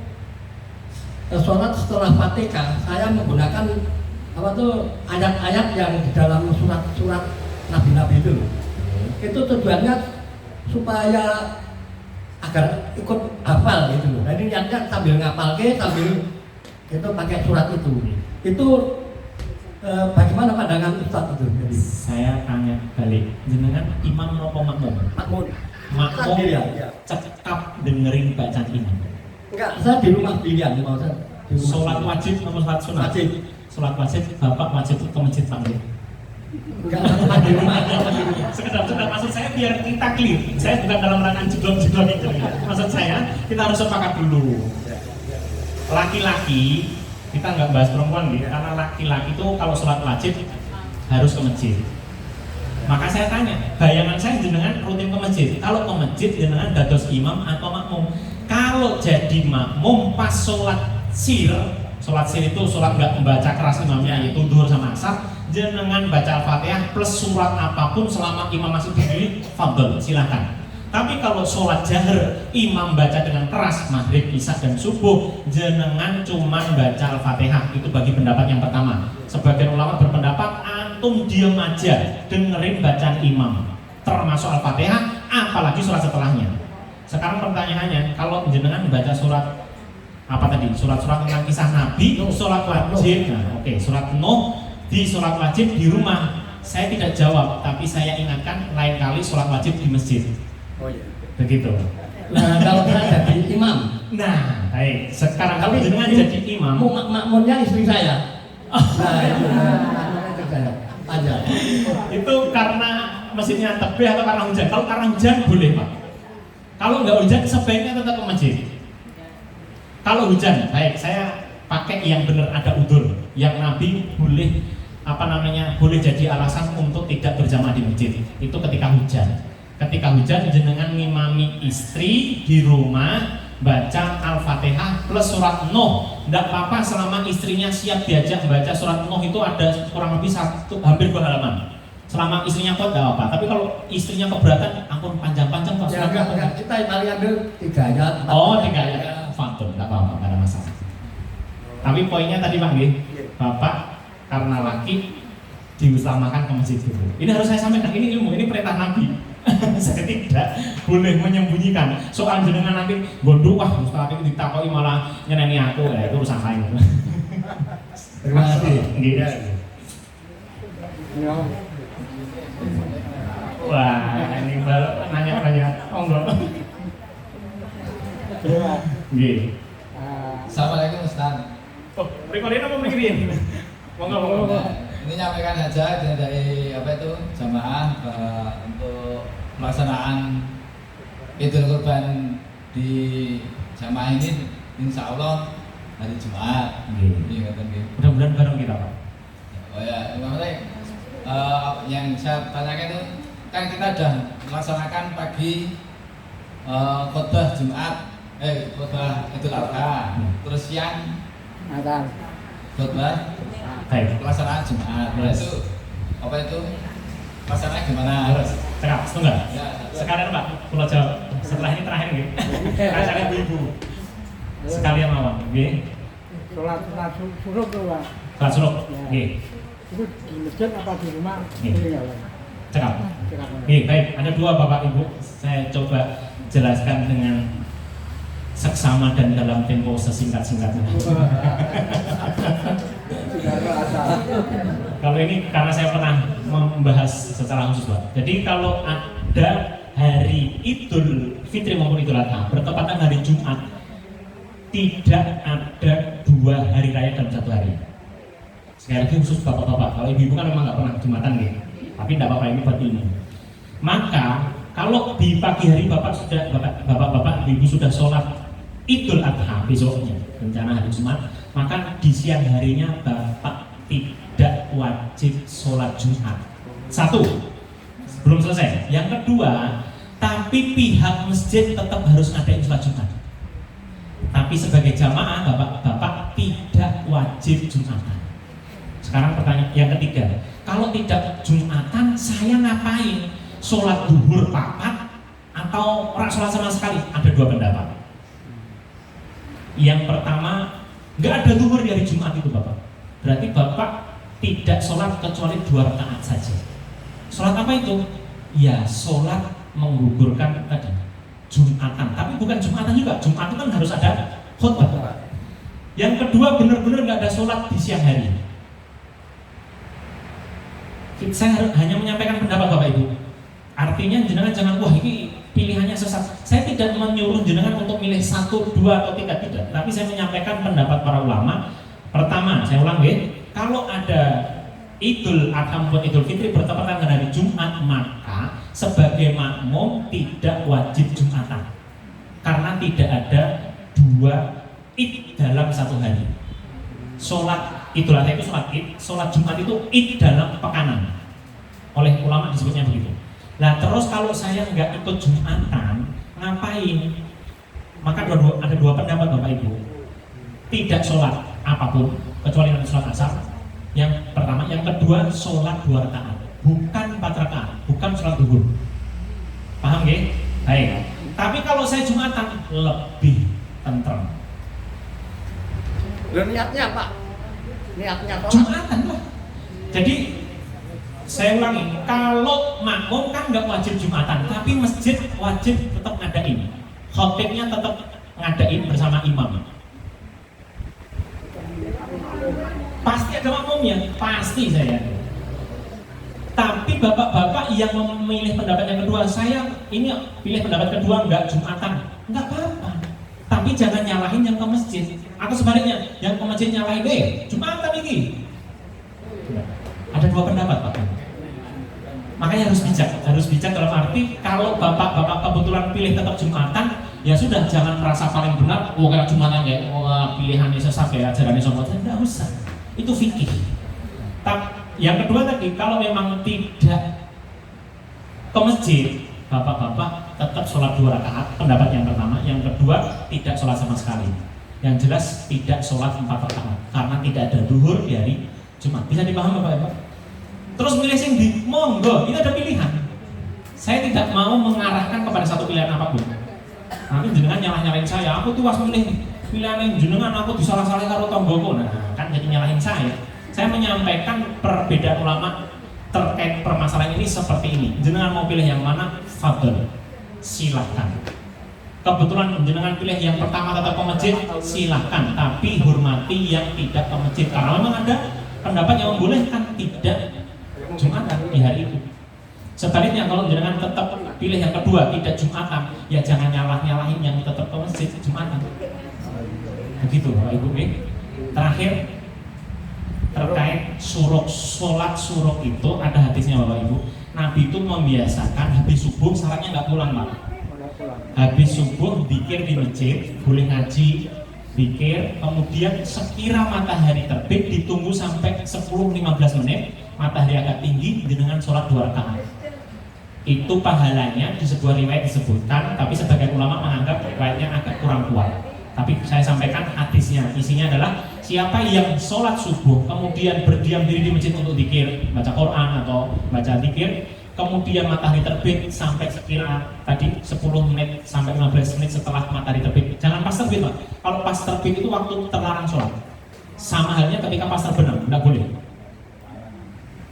sholat setelah Fatihah, saya menggunakan ayat-ayat yang di dalam surat-surat nabi-nabi itu. Itu tujuannya supaya agar ikut hafal gitu loh. Jadi niatnya sambil ngapal sambil itu pakai surat itu. Itu bagaimana pandangan Ustaz itu? Jadi, saya tanya balik, jenengan imam apa makmum? makmum. Makmum Ya. cekap dengerin bacaan imam. Enggak, saya di rumah pilihan mau saya. Sholat wajib atau sholat sunat? Wajib. Sholat wajib, bapak wajib ke masjid panggil. Enggak, saya di rumah. Sekedar maksud saya biar kita clear. Saya bukan dalam rangka jeblok-jeblok itu. Maksud saya kita harus sepakat dulu. Laki-laki kita nggak bahas perempuan nih, karena laki-laki itu kalau sholat wajib harus ke masjid. Maka saya tanya, bayangan saya jenengan rutin ke masjid. Kalau ke masjid jenengan dados imam atau makmum? Kalau jadi makmum pas sholat sir itu sholat nggak membaca keras imamnya, yaitu duhur sama asar, jenengan baca Al-Fatihah plus surat apapun selama imam masih berdiri, fadl, silahkan. Tapi kalau sholat jahar, imam baca dengan keras, maghrib, isya dan subuh, jenengan cuman baca Al-Fatihah. Itu bagi pendapat yang pertama. Sebagian ulama berpendapat antum diam aja, dengerin bacaan imam, termasuk Al-Fatihah, apalagi surat setelahnya. Sekarang pertanyaannya, kalau jenengan baca surat apa tadi? Surat-surat tentang kisah Nabi, sholat wajib. Nah, oke, surat Nuh di sholat wajib di rumah. Saya tidak jawab, tapi saya ingatkan lain kali sholat wajib di masjid. Oh iya. Begitu. Nah, kalau saya jadi imam. Nah, baik. Sekarang kalau jenengan jadi imam, makmumnya istri saya. Nah, itu saya. Aja. itu karena masjidnya tebih atau karena hujan? Kalau karena hujan boleh Pak. Kalau nggak hujan sebaiknya tetap ke masjid. Kalau hujan, baik saya pakai yang benar ada udzur, yang Nabi boleh boleh jadi alasan untuk tidak berjamaah di masjid. Itu ketika hujan. Ketika hujan jenengan ngimami istri di rumah baca Al-Fatihah plus surat Nuh. Tidak apa-apa selama istrinya siap diajak membaca surat Nuh, itu ada kurang lebih hampir 2 halaman. Selama istrinya kuat tidak apa-apa. Tapi kalau istrinya keberatan, ampun panjang-panjang Pak. Ya, enggak, kita paling ambil 3 ayat. Oh, 3 ayat. Faktor, tidak apa-apa, tidak ada masalah. Tapi poinnya tadi Pak Nggih, Bapak karena laki diutamakan ke masjid dulu. Ini harus saya sampaikan, ini ilmu, ini perintah Nabi. Saya tidak boleh menyembunyikan. Soal jenengan nanti gondok, wah Ustaz itu ditakoi malah nyeneni aku, ya itu urusan lain. Terima kasih. Nggih. Wah, ini baru nanya-nanya. Oh enggak. Nggih. Assalamualaikum Ustaz. Oh, recording apa mikirin? Monggo. Ini nyampaikan aja dari jamaah untuk pelaksanaan Idul Kurban di jamaah ini, insya Allah hari Jumat. Mudah-mudahan bareng kita Pak. Oh ya, yang saya tanyakan itu kan kita sudah melaksanakan pagi khutbah Jumat, khutbah Idul Adha, terus siang khutbah pelaksanaan Jumat. Itu pelaksanaan gimana? Cekap, setengah. Ya, Sekalian Pak, kalau jawab setelah ini terakhir gitu. Kasih ibu-ibu. Sekalian mawon, nggih. Sholat suruh tuh Pak. Salat suruh, nggih. Itu di masjid apa di rumah? Nggih. Cekap. Nggih, baik. Ada 2 Bapak Ibu. Saya coba jelaskan dengan seksama dan dalam tempo sesingkat-singkatnya. Kalau ini karena saya pernah membahas secara khusus Pak. Jadi kalau ada hari Idul Fitri maupun Idul Adha bertepatan hari Jumat, tidak ada 2 hari raya dalam 1 hari. Sekali lagi khusus bapak-bapak. Kalau ibu-ibu kan memang nggak pernah Jumatan gitu. Tapi tidak apa-apa, ini buat ilmu. Maka kalau di pagi hari bapak-bapak, ibu sudah sholat Idul Adha besoknya, rencana hari Jumat, maka di siang harinya bapak tidak wajib sholat Jumat. 1, belum selesai. Yang kedua, tapi pihak masjid tetap harus ngadain sholat Jumat. Tapi sebagai jamaah bapak-bapak tidak wajib Jumatan. Sekarang pertanyaan yang ketiga, kalau tidak Jumatan saya ngapain? Sholat duhur 4 atau orang sholat sama sekali? Ada 2 pendapat. Yang pertama, nggak ada duhur di hari Jumat itu Bapak. Berarti Bapak tidak sholat kecuali 2 rakaat saja. Sholat apa itu? Ya sholat menggugurkan tadi Jumatan, tapi bukan Jumatan juga. Jumat itu kan harus ada khutbah. Yang kedua, benar-benar nggak ada sholat di siang hari. Saya hanya menyampaikan pendapat Bapak Ibu. Artinya jenengan jangan, wah ini pilihannya sesat. Saya tidak menyuruh jenengan untuk milih 1, 2 atau 3, tidak. Tapi saya menyampaikan pendapat para ulama. Pertama, saya ulang ya, kalau ada Idul Adha maupun Idul Fitri bertepatan dengan hari Jumat, maka sebagai makmum tidak wajib Jumatan. Karena tidak ada 2 Id dalam 1 hari. Sholat Idul Adha itu sholat Id, sholat Jumat itu Id dalam pekanan. Oleh ulama disebutnya begitu. Nah terus kalau saya nggak ikut Jumatan, ngapain? Maka ada 2 pendapat Bapak Ibu. Tidak sholat apapun kecuali nanti sholat asar. Yang pertama, yang kedua sholat 2 rakaat, bukan 4 rakaat, bukan sholat duhur. Paham ya? Baik. Tapi kalau saya Jumatan lebih tentrem. Niatnya Pak? Niatnya Pak? Jumatan lah. Jadi saya ulangi, kalau makmum kan nggak wajib Jumatan, tapi masjid wajib tetap ngadain. Khotibnya tetap ngadain bersama imam. Pasti ada makmumnya, pasti saya. Tapi bapak-bapak yang memilih pendapat yang kedua, saya ini pilih pendapat kedua enggak Jumatan, enggak apa-apa. Tapi jangan nyalahin yang ke masjid. Atau sebaliknya, yang ke masjid nyalahin, Jumatan ini. Ada dua pendapat Pak. Makanya harus bijak dalam arti kalau bapak-bapak kebetulan pilih tetap Jumatan, ya sudah jangan merasa paling benar. Kayak Jumatan ya, pilihannya sesat ya, ajarannya sombong, tidak usah. Itu fikih. Yang kedua tadi, kalau memang tidak ke masjid, bapak-bapak tetap sholat 2 rakaat. Pendapat yang pertama. Yang kedua, tidak sholat sama sekali. Yang jelas tidak sholat 4 rakaat karena tidak ada duhur di hari Jumat. Bisa dipahami Bapak-Bapak? Terus milih sing di monggo, itu ada pilihan. Saya tidak mau mengarahkan kepada satu pilihan apapun. Nanti jenengan nyalah-nyalahin saya, aku tuh was milih pilihan yang jenengan, aku disalah-salahin karo tonggoku. Nah, kan jadi nyalahin saya. Saya menyampaikan perbedaan ulama terkait permasalahan ini seperti ini. Jenengan mau pilih yang mana? Fadl, silahkan. Kebetulan jenengan pilih yang pertama tetap ke masjid, silahkan. Tapi hormati yang tidak ke masjid, karena memang ada pendapat yang membolehkan tidak Jumatan di hari itu. Sebaliknya kalau jenengan tetap pilih yang kedua tidak Jumatan, ya jangan nyalahin yang tetap ke masjid Jumatan. Begitu Bapak Ibu. Terakhir terkait sholat suruk itu ada hadisnya Bapak Ibu. Nabi itu membiasakan habis subuh salatnya nggak pulang Pak. Habis subuh zikir di masjid, boleh ngaji, zikir, kemudian sekira matahari terbit ditunggu sampai 10-15 menit. Matahari agak tinggi dengan sholat 2 rakaat. Itu pahalanya di sebuah riwayat disebutkan, tapi sebagian ulama menganggap riwayatnya agak kurang kuat. Tapi saya sampaikan hadisnya, isinya adalah siapa yang sholat subuh kemudian berdiam diri di masjid untuk zikir, baca Quran atau baca zikir, kemudian matahari terbit sampai sekira tadi 10 menit sampai 15 menit setelah matahari terbit. Jangan pas terbit Pak. Kalau pas terbit itu waktu terlarang sholat. Sama halnya ketika pas terbenam, tidak boleh.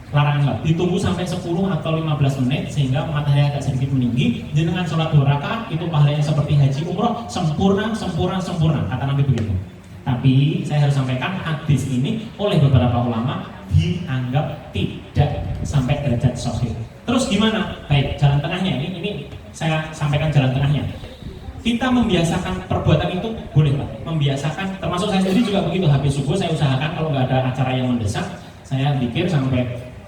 Larangan sholat, ditunggu sampai 10 atau 15 menit sehingga matahari agak sedikit meninggi. Dengan sholat 2 rakaat itu pahalanya seperti haji umroh, sempurna, kata Nabi begitu. Tapi saya harus sampaikan hadis ini oleh beberapa ulama dianggap tidak sampai derajat sahih. Terus gimana? Baik, jalan tengahnya ini saya sampaikan jalan tengahnya. Kita membiasakan perbuatan itu boleh Pak, membiasakan, termasuk saya sendiri juga begitu. Habis subuh saya usahakan kalau nggak ada acara yang mendesak, saya zikir sampai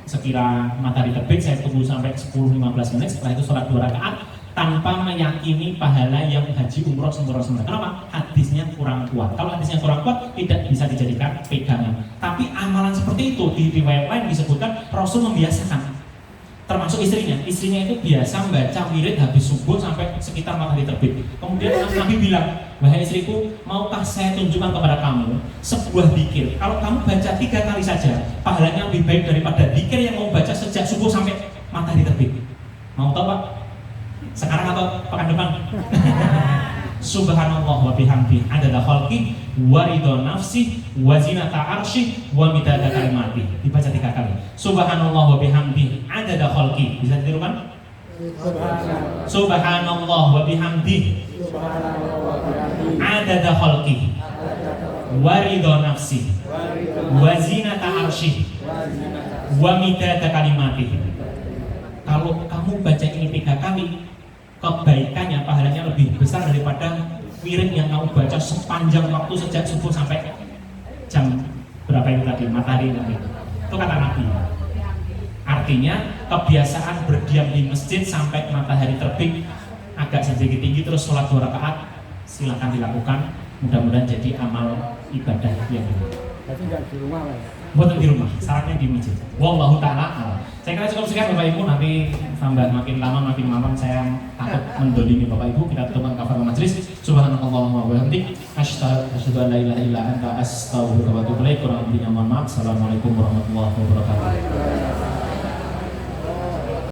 sekira matahari terbit, saya tunggu sampai 10-15 menit, setelah itu sholat 2 rakaat tanpa meyakini pahala yang haji umroh sempurna. Kenapa? Hadisnya kurang kuat. Kalau hadisnya kurang kuat, tidak bisa dijadikan pegangan. Tapi amalan seperti itu di riwayat lain disebutkan Rasul membiasakan. Termasuk istrinya itu biasa membaca wirid habis subuh sampai sekitar matahari terbit. Kemudian Nabi bilang, wahai istriku, maukah saya tunjukkan kepada kamu sebuah zikir? Kalau kamu baca 3 kali saja, pahalanya lebih baik daripada zikir yang mau baca sejak subuh sampai matahari terbit. Mau tahu Pak? Sekarang atau pekan depan? Subhanallah wa bihamdi adada khalqi wa ridha nafsi wa zinata arsy wa midada kalimati. Dibaca 3 kali. Subhanallah wa bihamdi adada khalqi. Bisa ditirukan? Subhanallah wa bihamdi adada khalqi wa ridha nafsi wa zinata arsy wa midada kalimati. Kalau kamu baca ini 3 kali, kebaikannya, pahalanya lebih besar daripada wirid yang kamu baca sepanjang waktu sejak subuh sampai jam berapa itu tadi, matahari tadi. Itu kata Nabi. Artinya kebiasaan berdiam di masjid sampai matahari terbit agak sedikit tinggi terus sholat 2 rakaat silakan dilakukan. Mudah-mudahan jadi amal ibadah yang ini. Berarti nggak di rumah lah ya? Bukan di rumah, syaratnya di masjid. Wallahu ta'ala a'lam. Saya kira cukup sekian Bapak Ibu, nanti tambah makin lama makin malam saya takut mendolimi Bapak Ibu. Kita tutup kafar majelis. Subhanallahumma wa bihamdik, asyhadu an la ilaha illa anta, astaghfiruka wa atubu ilaik. Kurang lebihnya mohon maaf. Assalamualaikum warahmatullahi wabarakatuh.